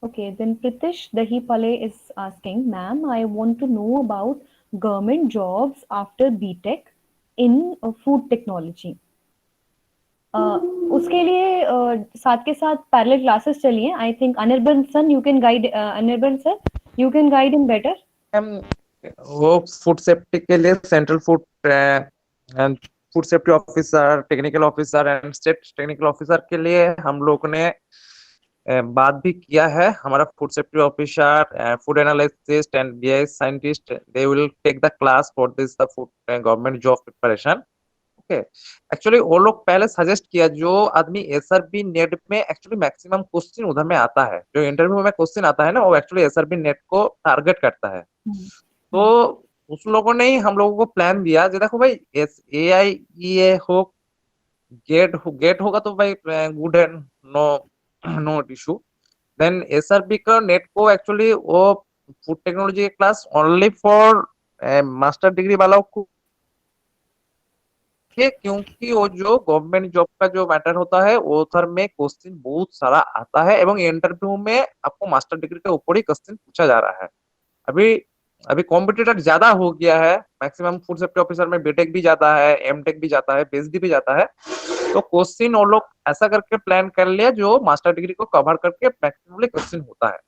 Okay, then Pritish Dahipale is asking, ma'am, I want to know about government jobs after BTech in food technology. उसके लिए साथ के साथ पैरेलल क्लासेस चलिए। I think Anirban sir, you can guide, Anirban sir you can guide in better. वो फूड सेफ्टी के लिए central food and food safety officer, technical officer and state technical officer के लिए हम लोग ने बात भी किया है। हमारा food safety officer, food analyst and BIS scientist, they will take the class for this the food government job preparation. Okay, actually वो लोग पहले सजेस्ट किया जो आदमी एसआरबी नेट में एक्चुअली मैक्सिमम क्वेश्चन उधर में आता है, जो इंटरव्यू में क्वेश्चन आता है ना, वो एक्चुअली एसआरबी नेट को टारगेट करता है। तो उस लोगों ने ही हम लोगों को प्लान दिया, देखो भाई एआईईए हो, गेट होगा तो भाई गुड है, no no issue. Then SRB का नेट को एक्चुअली वो food technology class only for master degree वालों को, क्योंकि वो जो गवर्नमेंट जॉब का जो मैटर होता है उधर में क्वेश्चन बहुत सारा आता है, एवं इंटरव्यू में आपको मास्टर डिग्री के ऊपर ही क्वेश्चन पूछा जा रहा है। अभी अभी कॉम्पिटिटर ज्यादा हो गया है, मैक्सिमम फूड सेफ्टी ऑफिसर में बीटेक भी जाता है, एमटेक भी जाता है, पीएचडी भी जाता है। तो क्वेश्चन वो लोग ऐसा करके प्लान कर लिया जो मास्टर डिग्री को कवर करके मैक्सिमम क्वेश्चन होता है।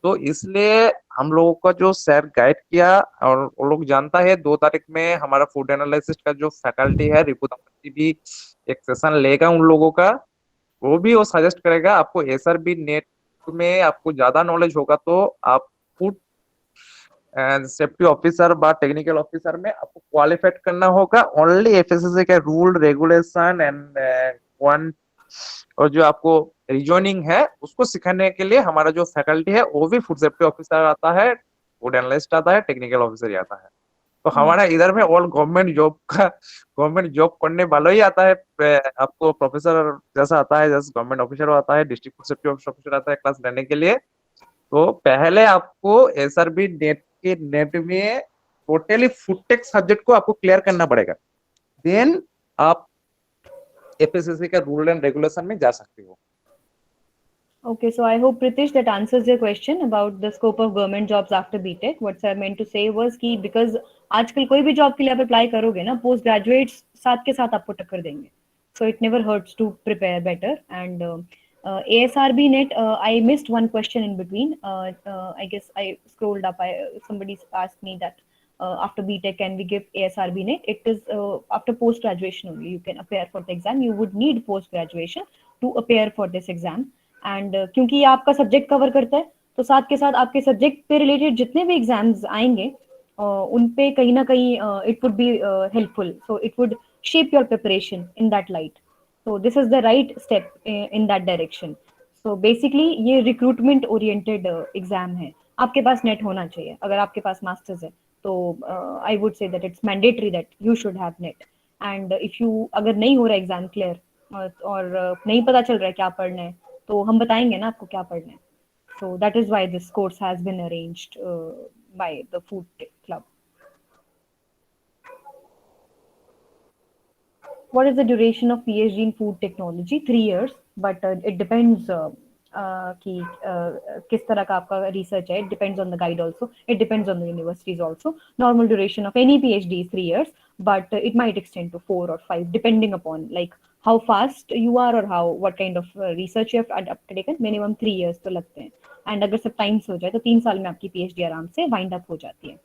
तो इसलिए हम लोगों का जो सर गाइड किया, और वो लोग जानता है 2 तारीख में हमारा फूड एनालिसिस्ट का जो फैकल्टी है रिपु दंपति भी एक सेशन लेगा उन लोगों का। वो सजेस्ट करेगा आपको एसआरबी नेट में आपको ज्यादा नॉलेज होगा तो आप फूड सेफ्टी ऑफिसर बा टेक्निकल ऑफिसर में आपको क्वालिफाइड करना होगा। ओनली एफएसएसए के रूल रेगुलेशन एंड वन और जो आपको रीजनिंग है उसको सिखाने के लिए हमारा जो फैकल्टी है वो भी फूड सेफ्टी ऑफिसर आता है, फूड एनालिस्ट आता है, टेक्निकल ऑफिसर आता है। तो हमारा इधर में ऑल गवर्नमेंट जॉब करने वाला ही आता है। आपको प्रोफेसर जैसा आता है, जैसे गवर्नमेंट ऑफिसर आता है, डिस्ट्रिक्ट फूड सेफ्टी ऑफिसर आता है क्लास लेने के लिए। तो पहले आपको एसआरबी नेट में टोटली फूड टेक सब्जेक्ट को आपको क्लियर करना पड़ेगा, देन आप एफएसएससी का रूल एंड रेगुलेशन में जा सकते हो। Okay, so I hope Pritish that answers your question about the scope of government jobs after BTech. What I meant to say was कि because आजकल कोई भी जॉब के लिए आप अप्लाई करोगे ना, पोस्ट ग्रेजुएट्स साथ के साथ आपको टक्कर देंगे, so it never hurts to prepare better. And ASRB net, I missed one question in between. I guess I scrolled up. Somebody asked me that after BTech can we give ASRB net? It is after post graduation only you can appear for the exam. You would need post graduation to appear for this exam. And क्योंकि ये आपका सब्जेक्ट कवर करता है, तो साथ के साथ आपके सब्जेक्ट पे रिलेटेड जितने भी एग्जाम्स आएंगे उन पे कहीं ना कहीं it would be helpful, so it would shape your preparation in that light. So this is the right step in that direction. So basically ये रिक्रूटमेंट ओरिएंटेड एग्जाम है, आपके पास नेट होना चाहिए। अगर आपके पास मास्टर्स है तो I would say that it's mandatory that you should have net. And if you अगर नहीं हो रहा एग्जाम क्लियर और नहीं पता चल रहा है क्या पढ़ना है, तो हम बताएंगे ना आपको क्या पढ़ना है। So that is why this course has been arranged by the food tech club. What is the duration of PhD in food technology? 3 years, but it depends कि किस तरह का आपका रिसर्च है. It depends on the guide also. It depends on the universities also. Normal duration of any PhD is 3 years, but it might extend to 4 or 5 depending upon like how fast you are or how what kind of research you have undertaken. Minimum 3 years तो लगते हैं. And अगर सब टाइम से हो जाए तो 3 साल में आपकी PhD आराम से वाइंड अप हो जाती है.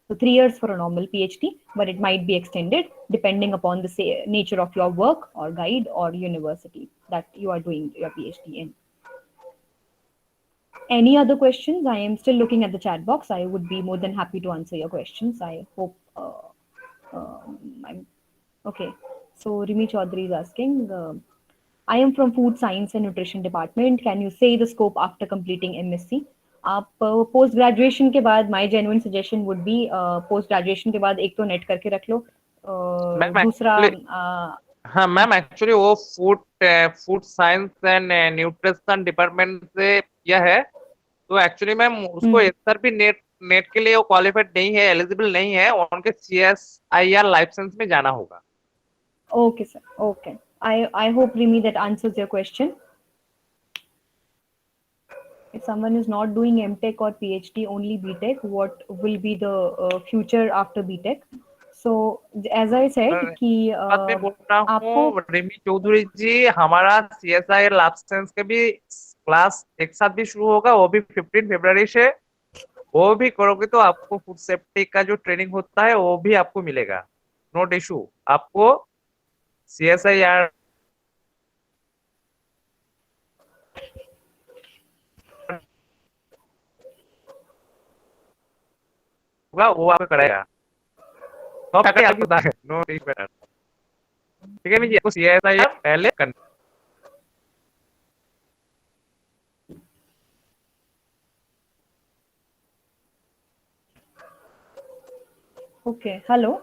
So 3 years for a normal PhD, but it might be extended depending upon the nature of your work or guide or university that you are doing your PhD in. Any other questions? I am still looking at the chat box. I would be more than happy to answer your questions. I hope I'm okay. So Rimi Chaudhary is asking, I am from Food Science and Nutrition Department. Can you say the scope after completing MSc? आप पोस्ट ग्रेजुएशन के बाद my genuine suggestion would be post graduation के बाद एक तो नेट करके रख लो, दूसरा हाँ मैम एक्चुअली वो food science and nutrition department से यह है, तो एक्चुअली मैम उसको एसआरपी नेट के लिए वो क्वालिफाइड नहीं है, एलिजिबल नहीं है, उनके CSIR लाइसेंस में जाना होगा. Okay sir, okay. I hope Rimi that answers your question. If someone is not doing MTech or PhD, only BTech, what will be the future after BTech? So as I said कि बात मैं बोल रहा हूँ रिमी चौधरी जी, हमारा CSIR लाइसेंस के भी क्लास एक साथ भी शुरू होगा, वो भी 15 फरवरी से. वो भी करोगे तो आपको फूड सेफ्टी का जो ट्रेनिंग होता है वो भी आपको मिलेगा, नोट इशू. आपको CSIR होगा, वो आपको कराएगा. तो आपको पता है, नो इशू बेटर. ठीक है जी, आपको CSIR पहले करना. Okay, hello.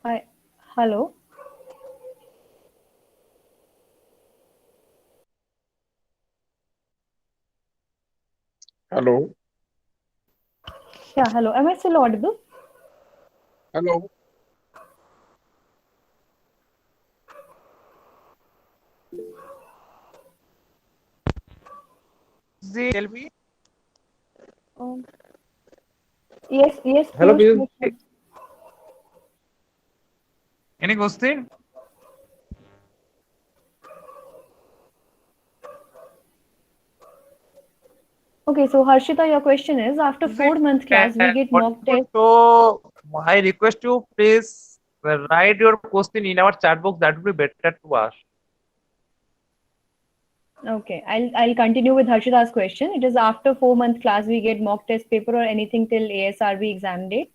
Hi, hello. Hello. Yeah, hello. Am I still audible? Hello. Tell me. Yes, Hello, Piyush. any question? Okay, so Harshita, your question is after 4-month class we get mock test. So I request you please write your question in our chat box. That would be better to us. Okay, I'll continue with Harshita's question. It is after 4-month class we get mock test paper or anything till ASRB exam date.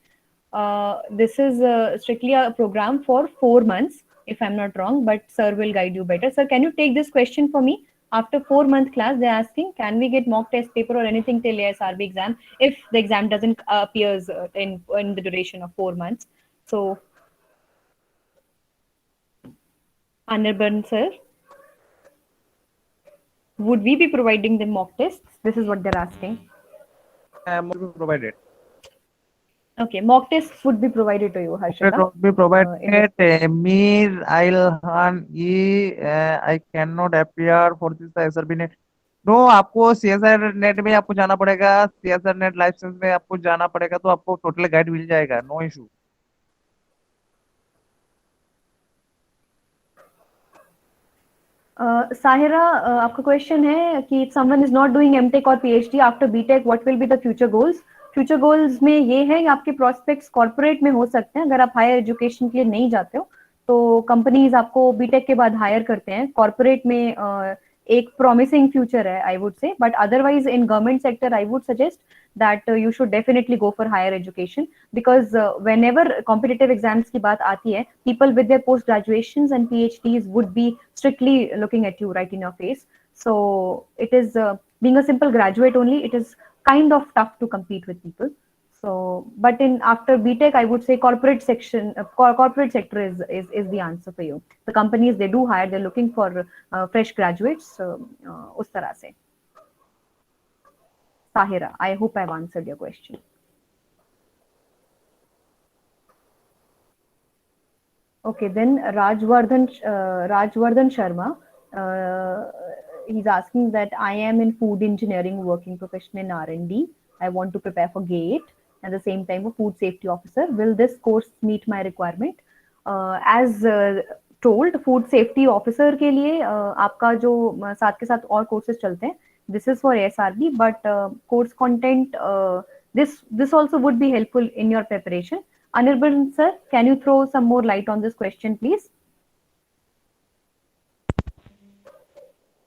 This is strictly a program for 4 months, if I'm not wrong, but sir will guide you better. Sir, can you take this question for me? After 4-month class, they're asking, can we get mock test paper or anything till ASRB exam if the exam doesn't appears in the duration of 4 months? So, Anirban sir, would we be providing them mock tests? This is what they're asking. Provided. Okay, mock tests would be provided to you, Harshita. Would be provided. Mir Ilhan I cannot appear for this SRB net. नो, आपको CSIR नेट में आपको जाना पड़ेगा, CSIR नेट लाइसेंस में आपको जाना पड़ेगा, तो आपको टोटल गाइड मिल जाएगा, नो इशू. Sahira, आपका क्वेश्चन है कि if someone is not doing MTech or PhD after BTech, what will be the future goals? Future goals में ये है कि आपके प्रोस्पेक्ट्स कॉर्पोरेट में हो सकते हैं. अगर आप हायर एजुकेशन के लिए नहीं जाते हो तो कंपनीज आपको बीटेक के बाद हायर करते हैं. कॉर्पोरेट में एक प्रॉमिसिंग फ्यूचर है, आई वुड से, but otherwise in government sector I would suggest that you should definitely go for higher education because whenever competitive exams की बात आती है, people with their post graduations and PhDs would be strictly looking at you right in your face. So it is being a simple graduate only, it is kind of tough to compete with people. So, but in after BTech, I would say corporate section, corporate sector is the answer for you. The companies they do hire, they're looking for fresh graduates. उस तरह से. Sahira, I hope I've answered your question. Okay, then Rajvardhan Sharma, he's asking that I am in food engineering, working profession in R&D. I want to prepare for GATE at the same time a food safety officer. Will this course meet my requirement? As told, food safety officer के लिए आपका जो साथ के साथ और courses चलते हैं. This is for ASRB, but course content this also would be helpful in your preparation. Anirban sir, can you throw some more light on this question, please?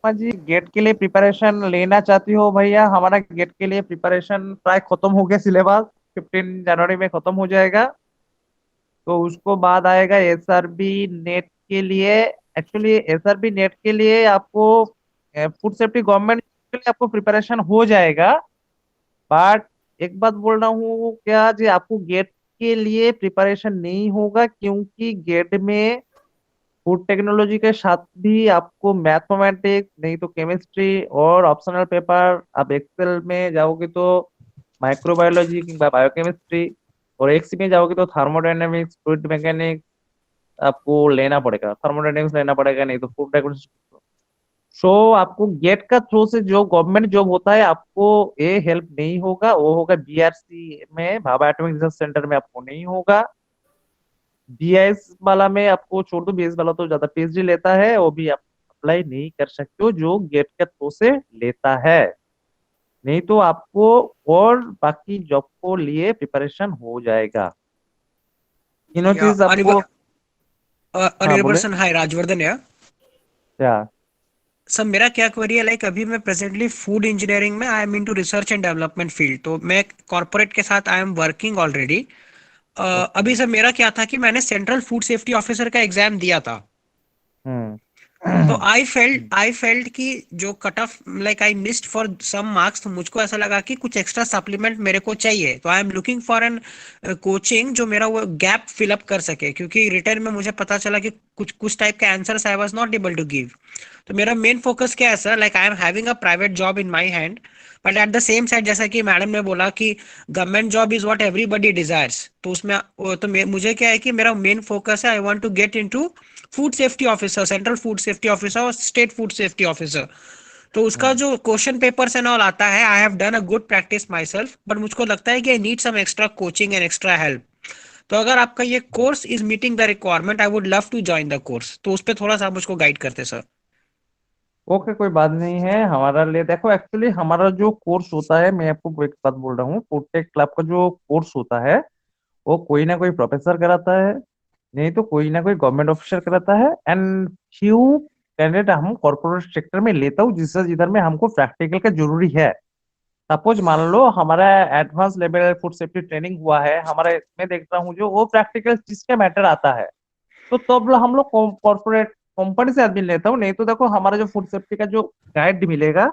जी गेट के लिए प्रिपरेशन लेना चाहती हो भैया? हमारा गेट के लिए प्रिपरेशन प्राय खत्म हो गया, सिलेबस 15 जनवरी में खत्म हो जाएगा। तो उसको बाद आएगा एसआरबी नेट के लिए। एक्चुअली एसआरबी नेट के लिए आपको फूड सेफ्टी गवर्नमेंट के लिए आपको प्रिपरेशन हो जाएगा, बट एक बात बोल रहा हूँ क्या जी, आपको गेट के लिए प्रिपरेशन नहीं होगा, क्योंकि गेट में फूड टेक्नोलॉजी के साथ भी आपको मैथमेटिक्स नहीं तो केमिस्ट्री और ऑप्शनल पेपर, आप एक्सेल में जाओगे तो माइक्रोबायोलॉजी किंवा बायोकेमिस्ट्री, और एक्सी में जाओगे तो थर्मोडायनेमिक्स, फ्लूइड मैकेनिक्स आपको लेना पड़ेगा, थर्मोडायनेमिक्स लेना पड़ेगा, नहीं तो फूड टेक्नोलॉजी। सो आपको गेट का थ्रू से जो गवर्नमेंट जॉब होता है आपको ये हेल्प नहीं होगा, वो होगा बीआरसी में, भाभा एटॉमिक रिसर्च सेंटर में आपको नहीं होगा। बीआईएस वाला में आपको छोड़ दो, बीएस वाला तो ज्यादा पीएचडी लेता है, वो भी आप अप्लाई नहीं कर सकते हो जो गेट के थ्रू से लेता है। नहीं तो आपको और बाकी जॉब को लिए प्रिपरेशन हो जाएगा। तीनों चीज आपको। हाँ अनिर्बन बोले। सर, हाय, राजवर्धन है। क्या सर मेरा क्या क्वेरी है, लाइक अभी मैं प्रेजेंटली फूड इंजीनियरिंग में I am into research and development field, तो मैं कॉर्पोरेट के साथ आई एम वर्किंग ऑलरेडी। अभी सर मेरा क्या था कि मैंने सेंट्रल फूड सेफ्टी ऑफिसर का एग्जाम दिया था। तो आई फेल्ट कि जो cut off like I missed for some marks, तो मुझको ऐसा लगा कि कुछ एक्स्ट्रा सप्लीमेंट मेरे को चाहिए। तो I am looking for an coaching जो मेरा वो गैप फिल अप कर सके, क्योंकि रिटर्न में मुझे पता चला कि कुछ टाइप के answers I was not able to give. तो मेरा मेन फोकस क्या है sir, like I am having a private job in my hand, but at the same side जैसा कि मैडम ने बोला कि government job is what everybody desires, तो उसमें तो मुझे क्या है कि मेरा मेन फोकस है, I want to get into food safety officer, central food safety officer और स्टेट फूड सेफ्टी ऑफिसर। तो उसका जो क्वेश्चन पेपर्स एंड ऑल आता है, I have done a good practice myself, बट मुझको लगता है कि I need some extra coaching and extra help. तो अगर आपका ये course is meeting the requirement, I would love to join the course. तो उस पर थोड़ा सा मुझको गाइड करते सर। ओके, कोई बात नहीं है हमारा लिए। देखो एक्चुअली हमारा जो कोर्स होता है, मैं आपको एक बात बोल रहा हूँ, फूड टेक क्लब का जो कोर्स होता है वो कोई ना कोई प्रोफेसर कराता है, नहीं तो कोई ना कोई गवर्नमेंट ऑफिसर कराता है, एंड फ्यू कैंडिडेट हम कॉर्पोरेट सेक्टर में लेता हूँ जिससे जिधर में हमको प्रैक्टिकल का जरूरी है। सपोज मान लो हमारा advance level food safety training हुआ है, हमारा मैं देख रहा हूँ जो वो प्रैक्टिकल चीज का मैटर आता है, तो तब हम लोग कॉर्पोरेट कंपनी से आदमी लेता हूँ। नहीं तो देखो हमारा जो फूड सेफ्टी का जो गाइड मिलेगा,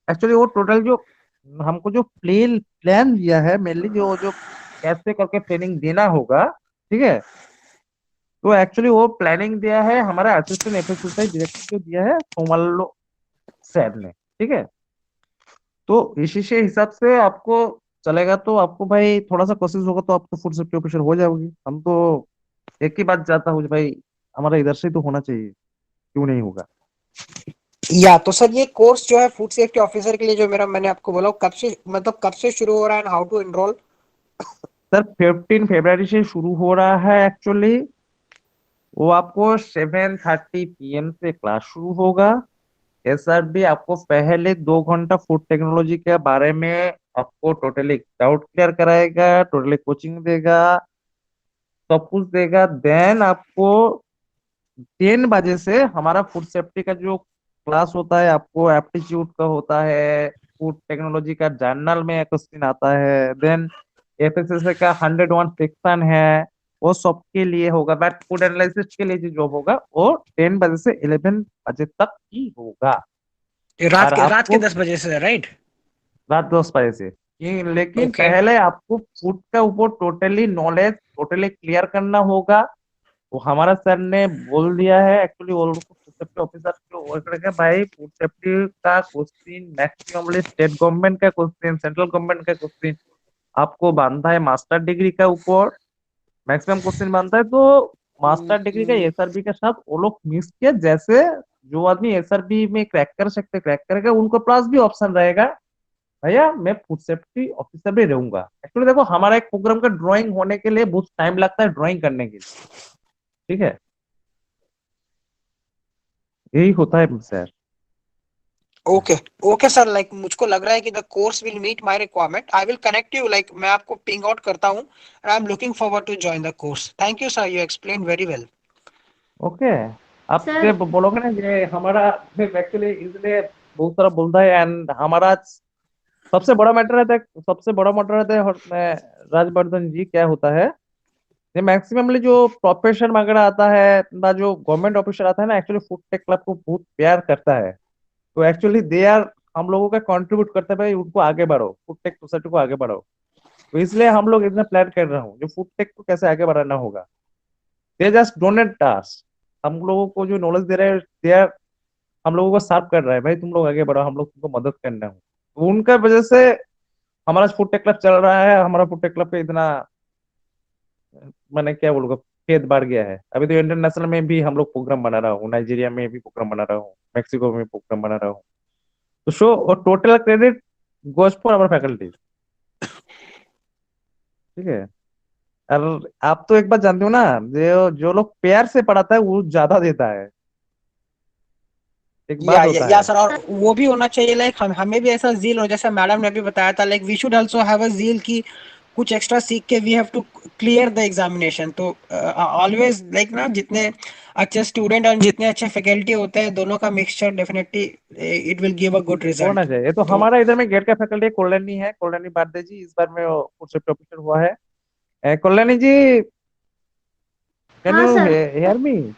एक्चुअली वो टोटल जो हमको जो प्लान दिया है, मेनली जो जो कैसे करके ट्रेनिंग देना होगा, ठीक है, तो एक्चुअली वो प्लानिंग दिया है हमारा असिस्टेंट एफएसएसआई डायरेक्टर जो दिया है सोमल्लो सर ने, ठीक है। तो इसी से हिसाब से आपको चलेगा, तो आपको भाई थोड़ा सा कोशिश होगा तो आप तो फूड सेफ्टी ऑफिसर हो जाओगी। हम तो एक ही बात चाहता हूँ भाई, हमारा इधर से तो होना चाहिए, क्यों नहीं होगा। या तो सर ये कोर्स जो है फूड सेफ्टी ऑफिसर के लिए जो मेरा मैंने आपको बोला, कब से मतलब कब से शुरू हो रहा है, हाउ टू एनरोल? सर 15 फरवरी से शुरू हो रहा है एक्चुअली। वो आपको 7:30 PM से क्लास शुरू होगा। एसआरबी आपको पहले 2 घंटा फूड टेक्नोलॉजी के बारे में आपको टोटली डाउट क्लियर कराएगा, टोटली कोचिंग देगा, सब कुछ देगा। देन आपको 10 बजे से हमारा फूड सेफ्टी का जो क्लास होता है, आपको एप्टीट्यूड का होता है, फूड टेक्नोलॉजी का जर्नल में क्वेश्चन आता है, देन एफएसएसए का 101 सेक्शन है, वो सबके लिए होगा। बट फूड एनालिसिस के लिए जो जॉब होगा वो 10 बजे से 11 बजे तक ही होगा। और रात के आपको 10 बजे से, राइट? रात 10 बजे से लेकिन ओके पहले आपको फूड का ऊपर टोटली नॉलेज टोटली क्लियर करना होगा। वो हमारा सर ने बोल दिया है एक्चुअली वो लोग को फूड सेफ्टी ऑफिसर को वर्क करके भाई फूड सेफ्टी का क्वेश्चन मैक्सिममली स्टेट गवर्नमेंट का क्वेश्चन सेंट्रल गवर्नमेंट का क्वेश्चन आपको बांधा है मास्टर डिग्री का ऊपर मैक्सिमम क्वेश्चन बनता है। तो मास्टर डिग्री का एसआरबी के साथ वो लोग मिस किया जैसे जो आदमी एसआरबी में क्रैक कर सकते क्रैक करेगा उनको पास भी ऑप्शन रहेगा भैया मैं फूड सेफ्टी ऑफिसर भी रहूंगा। एक्चुअली देखो हमारा एक प्रोग्राम का ड्राइंग होने के लिए बहुत टाइम लगता है ड्राइंग करने के लिए। ठीक है यही होता है sir. Okay okay sir, like मुझको लग रहा है कि the course will meet my requirement. I will connect you, like मैं आपको पिंग आउट करता हूँ and I am looking forward to join the course. Thank you sir, you explain very well. Okay आप सर। ये बोलोगे ना ये हमारा एक्चुअली इसलिए बहुत सारा बोलता है एंड हमारा सबसे बड़ा मैटर रहता है सबसे बड़ा मैटर रहता है और मैं राजवर्धन जी क्या होता है ये मैक्सिममली जो प्रोफेशन वगैरह आता है ना जो गवर्नमेंट ऑफिसर आता है ना एक्चुअली फूड टेक क्लब को बहुत प्यार करता है। तो एक्चुअली दे आर हम लोगों का कंट्रीब्यूट करते हैं भाई उनको आगे बढ़ो फूड टेक सोसाइटी को आगे बढ़ाओ। तो इसलिए हम लोग इतना प्लान कर रहा हूँ जो फूड टेक को कैसे आगे बढ़ाना होगा। दे जस्ट डोनेट टास्क हम लोगों को जो नॉलेज दे रहे हैं दे आर हम लोगों को सर्व कर रहा है भाई तुम लोग आगे बढ़ो हम लोग तुमको मदद करना है। तो उनका वजह से हमारा फूड टेक क्लब चल रहा है। हमारा फूड टेक क्लब पे इतना मैंने क्या बोलूंगा खेत बढ़ गया है। अभी तो इंटरनेशनल में भी हम लोग प्रोग्राम बना रहा हूँ नाइजीरिया में भी प्रोग्राम बना रहा हूँ मेक्सिको में प्रोग्राम बना रहा हूँ। तो शो और total credit goes for our faculty. ठीक है और आप तो एक बात जानते हो ना जो जो लोग प्यार से पढ़ाता है वो ज्यादा देता है। एक बात होता या है। सर, और वो भी होना चाहिए, लाइक हमें भी ऐसा जील हो जैसे मैडम ने भी बताया था, like we should also have a zeal की कुछ एक्स्ट्रा सीख के we have to clear the examination. तो ऑलवेज लाइक ना जितने अच्छे स्टूडेंट और जितने अच्छे फैकल्टी होते हैं दोनों का mixture definitely it will give a good होना रिजल्ट। चाहिए। तो तो हमारा इधर में गेट का फैकल्टी कल्याणी है कल्याणी बारदे जी इस बार में फूड सेफ्टी ऑफिसर हुआ है। कल्याणी जी कैन हाँ यू सर। Hear me.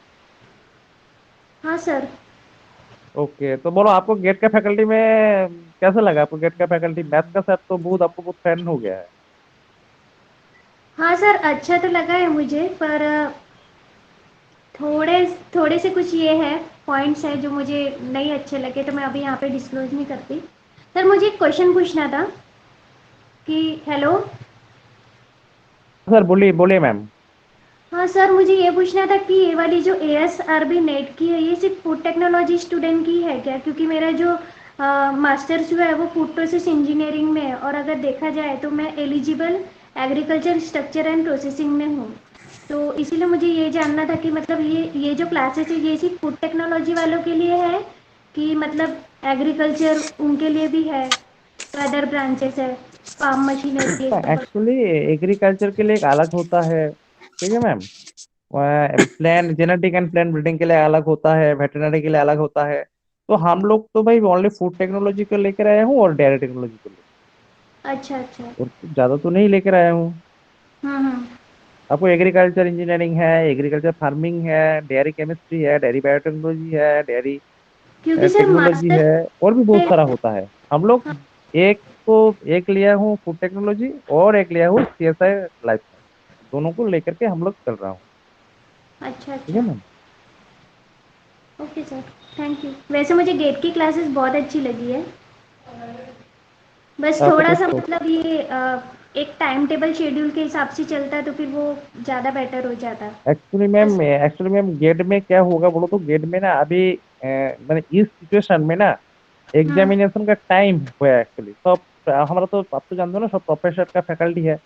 हाँ सर। ओके तो बोलो आपको गेट का फैकल्टी में कैसा लगा आपको गेट का फैकल्टी मैथ का सर तो बहुत आपको बहुत फैन हो गया है। हाँ सर, अच्छा तो लगा है मुझे, पर थोड़े थोड़े से कुछ ये है, पॉइंट्स हैं जो मुझे नहीं अच्छे लगे, तो मैं अभी यहाँ पे डिस्क्लोज नहीं करती। सर मुझे एक क्वेश्चन पूछना था कि हेलो। सर बोलिए बोलिए मैम। हाँ सर, मुझे ये पूछना था कि ये वाली जो ASRB नेट की है ये सिर्फ फूड टेक्नोलॉजी स्टूडेंट की है क्या? क्योंकि मेरा जो मास्टर्स हुआ है वो फूड प्रोसेस इंजीनियरिंग में है, और अगर देखा जाए तो मैं eligible agriculture structure and processing में हूँ। तो इसीलिए मुझे ये जानना था कि मतलब ये जो क्लासेस है ये सिर्फ फूड टेक्नोलॉजी वालों के लिए है कि मतलब एग्रीकल्चर उनके लिए भी है, तो अदर ब्रांचेस है, फार्म मशीनरी ये सब। एक्चुअली एग्रीकल्चर के लिए एक अलग होता है। ठीक है ma'am plan genetic and plan breeding के लिए अलग होता है वेटरनरी के लिए अलग होता है। तो हम लोग तो भाई ओनली फूड टेक्नोलॉजी को लेकर आए हूँ और डेयरी टेक्नोलॉजी को लेकर अच्छा अच्छा। और कुछ ज्यादा तो नहीं लेकर आया हूँ। हम्म। आपको एग्रीकल्चर इंजीनियरिंग है एग्रीकल्चर फार्मिंग है डेयरी केमिस्ट्री है डेयरी बायोटेक्नोलॉजी है डेयरी क्योंकि सर टेक्नोलॉजी मास्टर है और भी बहुत में। सारा होता है। हम लोग एक तो एक लिया हूँ फूड टेक्नोलॉजी और एक लिया हूँ CSI लाइफ दोनों को लेकर के हम लोग चल रहा हूँ। अच्छा ठीक है अच्छा। Ma'am. Okay sir, thank you. वैसे मुझे गेट की क्लासेस बहुत अच्छी लगी है, बस थोड़ा सा आपको मतलब ये एक टाइम टेबल शेड्यूल के हिसाब से चलता तो फिर वो ज़्यादा बेटर हो जाता। बस। एक्चुअली मैम गेट में क्या होगा बोलो तो गेट में ना अभी मैंने इस सिचुएशन में ना हाँ एग्जामिनेशन का टाइम हुआ है एक्चुअली सब हमारा तो आप तो जानते हो ना सब प्रोफेसर का फैकल्टी है।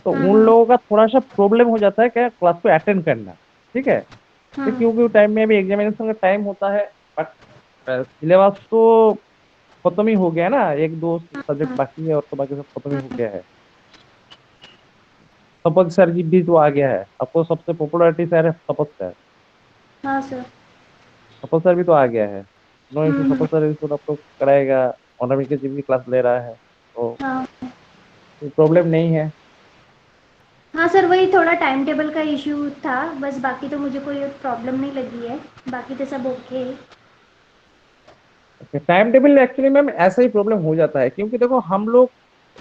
तो उन हाँ। लोगों का थोड़ा सा प्रॉब्लम हो जाता है क्या क्लास को अटेंड करना। ठीक है तो हाँ क्योंकि टाइम में अभी एग्जामिनेशन का टाइम होता है बट सिलेबस तो खत्म ही हो गया है ना एक दो सब्जेक्ट हाँ। बाकी है और तो बाकी सब खत्म ही हो गया है। तपक सर जी भी तो आ गया है आपको सबसे पॉपुलरिटी सर है तपक सर। हाँ सर। तपक सर भी तो आ गया है। नो इशू हम्म। तपक सर इसको आपको कराएगा ऑनर के जी की क्लास ले रहा है तो हाँ। प्रॉब्लम नहीं है। हाँ सर, वही थोड़ा टाइम टेबल का इश्यू था बस, बाकी तो मुझे कोई प्रॉब्लम नहीं लगी है, बाकी तो सब ओके है। टाइम टेबल एक्चुअली मैम ऐसा ही प्रॉब्लम हो जाता है क्योंकि देखो हम लोग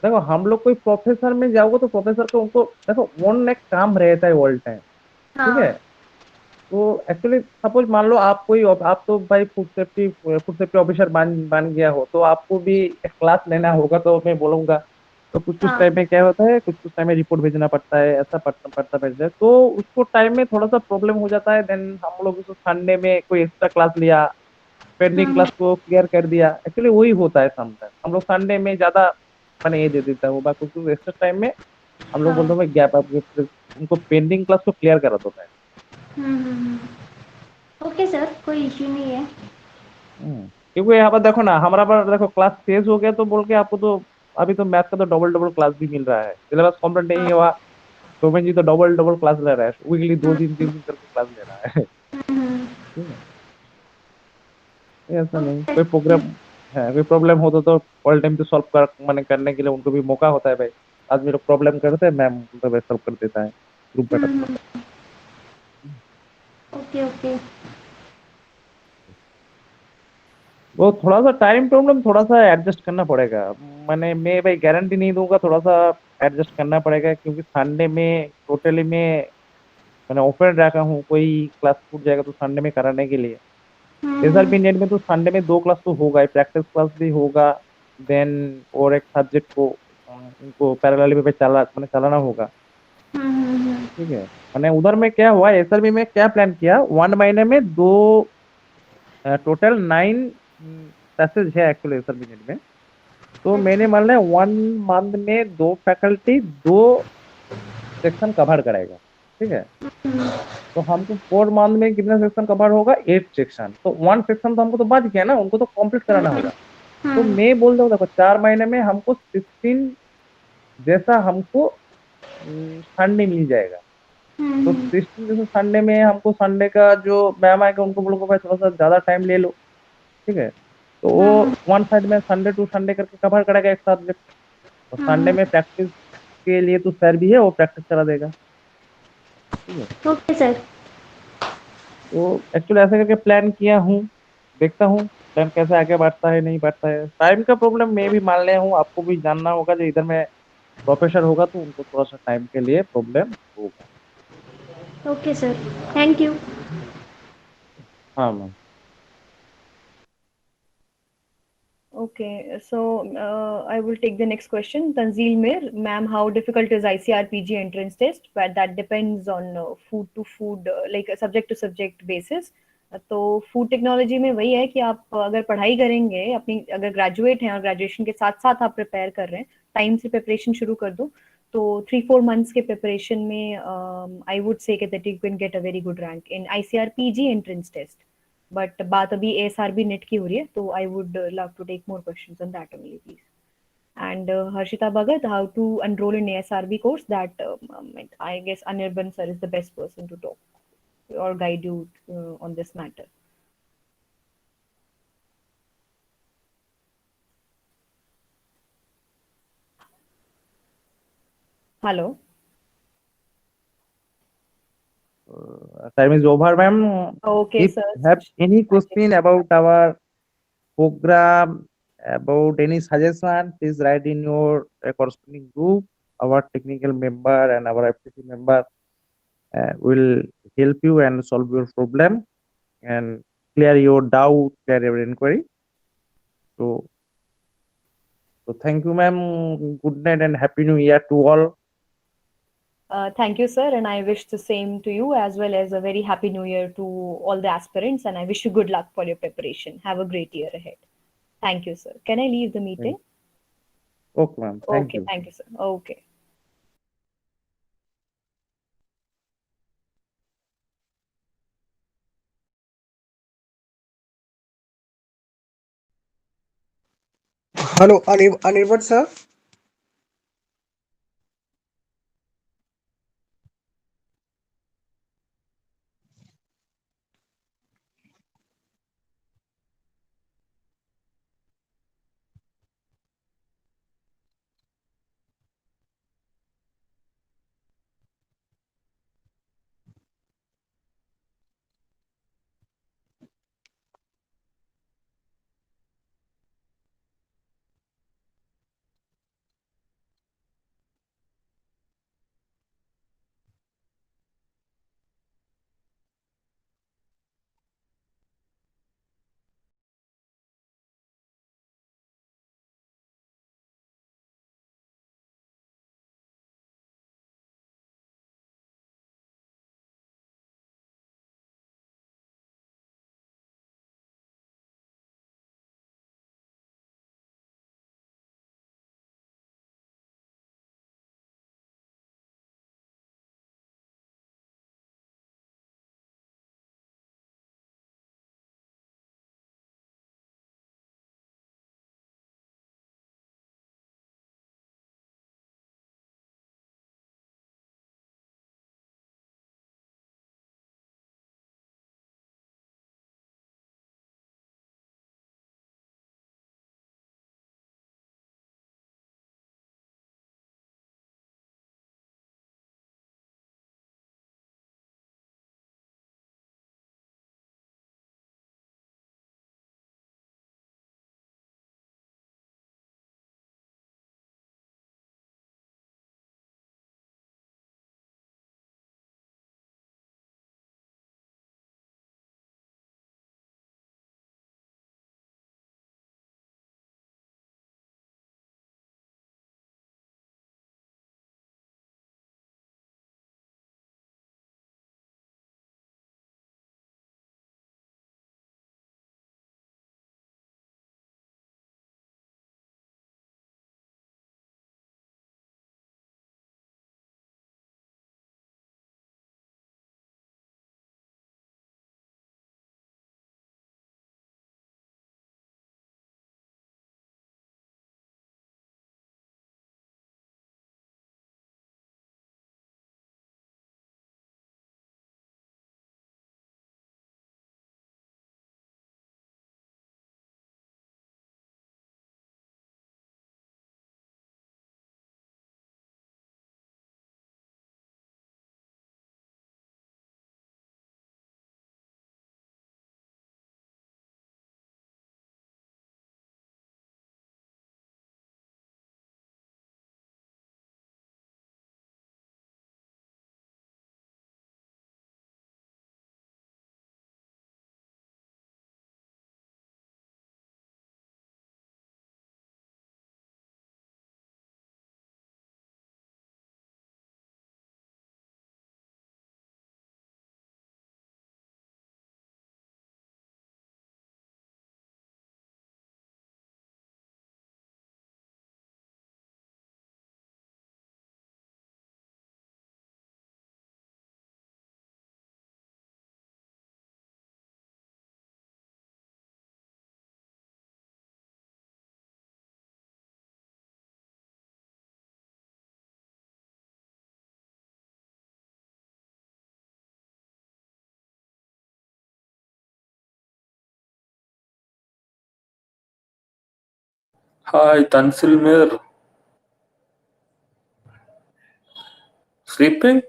देखो हम लोग कोई प्रोफेसर में जाओगे तो प्रोफेसर को उनको देखो वन एक काम रहता है ऑल टाइम। ठीक है। हाँ। तो एक्चुअली सपोज मान लो आप कोई आप तो भाई फूड सेफ्टी ऑफिसर बन गया हो, तो आपको भी एक क्लास लेना होगा, तो मैं बोलूंगा। तो कुछ कुछ हाँ। टाइम में क्या होता है, कुछ कुछ टाइम में रिपोर्ट भेजना पड़ता है, ऐसा पड़ता पड़ता भेजता है, तो उसको टाइम में थोड़ा सा प्रॉब्लम हो जाता है। देन हम लोग उसको संडे में कोई एक्स्ट्रा क्लास लिया, पेंडिंग हम्म। क्लास को क्लियर कर दिया। एक्चुअली वही होता है समटाइम, हम लोग संडे में ज्यादा मैंने ये दे देता हूँ, बाकी कुछ एक्स्ट्रा टाइम में हम लोग बोलते हाँ। हैं गैप आप उनको पेंडिंग क्लास को क्लियर करा दो टाइम। ओके सर, कोई इश्यू नहीं है। क्योंकि यहाँ पर देखो ना, हमारा पर देखो क्लास तेज हो गया तो बोल के आपको तो अभी तो मैथ का तो डबल डबल क्लास भी मिल रहा है, सिलेबस कंप्लीट नहीं हुआ। सोमेन जी तो डबल डबल क्लास ले रहा है, वीकली 2 दिन 3 दिन करके क्लास ले रहा है। हम्म। ठीक है। ऐसा नहीं ओके। कोई प्रोग्राम है, कोई प्रॉब्लम हो तो ऑल टाइम तो सॉल्व कर मैंने करने के लिए उनको भी मौका होता है भाई। आदमी लोग प्रॉब्लम करते हैं, मैम तो भाई सॉल्व कर देता है ग्रुप बैठक में। हम्म। Okay okay. वो थोड़ा सा टाइम प्रॉब्लम थोड़ा सा एडजस्ट करना पड़ेगा। मैं भाई गारंटी नहीं दूंगा, थोड़ा सा एडजस्ट करना पड़ेगा, क्योंकि संडे में टोटली में मैंने ओपन रखा हूँ, कोई क्लास छूट जाएगा तो संडे में कराने के लिए। हम्म। एसआरपी नेट में तो संडे में 2 क्लास तो होगा ही, प्रैक्टिस क्लास भी होगा। देन और एक सब्जेक्ट को उनको पैरेलल पे चला मैंने चलाना होगा। हम्म। ठीक है। मैंने उधर में क्या हुआ, एसआरबी में क्या प्लान किया, 1 महीने में दो टोटल 9 पैसेज है एक्चुअली एसआरबी नेट में। तो मैंने अच्छा। मान लिया 1 मंथ में 2 फैकल्टी 2 सेक्शन कवर कराएगा। ठीक है। हम्म। तो हमको 4 मंथ में कितना सेक्शन कवर होगा, 8 सेक्शन, तो 1 सेक्शन तो हमको तो बच गया ना, उनको तो कंप्लीट कराना होगा। तो हम्म। मैं बोल रहा हूँ देखो 4 महीने में हमको 16 जैसा हमको संडे मिल जाएगा। तो हम्म। 16 जैसे संडे में हमको संडे का जो मैम आएगा उनको बोलोगे भाई थोड़ा सा ज्यादा टाइम ले लो। ठीक है। तो वो हम्म। वन साइड में संडे टू संडे करके कवर करेगा एक सब्जेक्ट। और संडे हम्म। में प्रैक्टिस के लिए तो सर भी है, वो प्रैक्टिस करा देगा। ठीक है। Okay sir. तो एक्चुअली ऐसे करके प्लान किया हूँ, देखता हूँ प्लान कैसे आगे बढ़ता है नहीं बढ़ता है। टाइम का प्रॉब्लम मैं भी मान लिया हूँ, आपको भी जानना होगा, जो इधर में प्रोफेसर होगा तो उनको थोड़ा सा टाइम के लिए प्रॉब्लम होगा। Okay sir, thank you. हाँ ma'am. Okay, so I will take the next question. Tanzeel Mir, ma'am, how difficult is ICRPG entrance test? But that depends on food to food, like subject to subject basis. तो फूड टेक्नोलॉजी में वही है कि आप अगर पढ़ाई करेंगे अपनी, अगर ग्रेजुएट हैं और ग्रेजुएशन के साथ साथ आप प्रिपेयर कर रहे हैं, टाइम से प्रिपरेशन शुरू कर दो, तो 3-4 मंथ्स के प्रिपरेशन में I would say that you can get a very good rank in ICRPG entrance test. But बात अभी एएसआरबी नेट की हो रही है, तो I would love to take more questions on that only please. And Harshita Bhagat, how to enroll in ASRB course? That I guess Anirban sir is the best person to talk or guide you on this matter. Hello. Time is over, ma'am. Okay, If sir. have any Thank you. question about our program, about any suggestion, please write in your corresponding group. Our technical member and our FTC member will help you and solve your problem and clear your doubt, clear your inquiry. So, so thank you, ma'am. Good night and happy new year to all. Thank you, sir, and I wish the same to you as well as a very happy new year to all the aspirants. And I wish you good luck for your preparation. Have a great year ahead. Thank you, sir. Can I leave the meeting? Okay, ma'am. Thank Okay, you. thank you, sir. Okay. Hello, Anirban sir. Hi, Tansil Mir. Sleeping?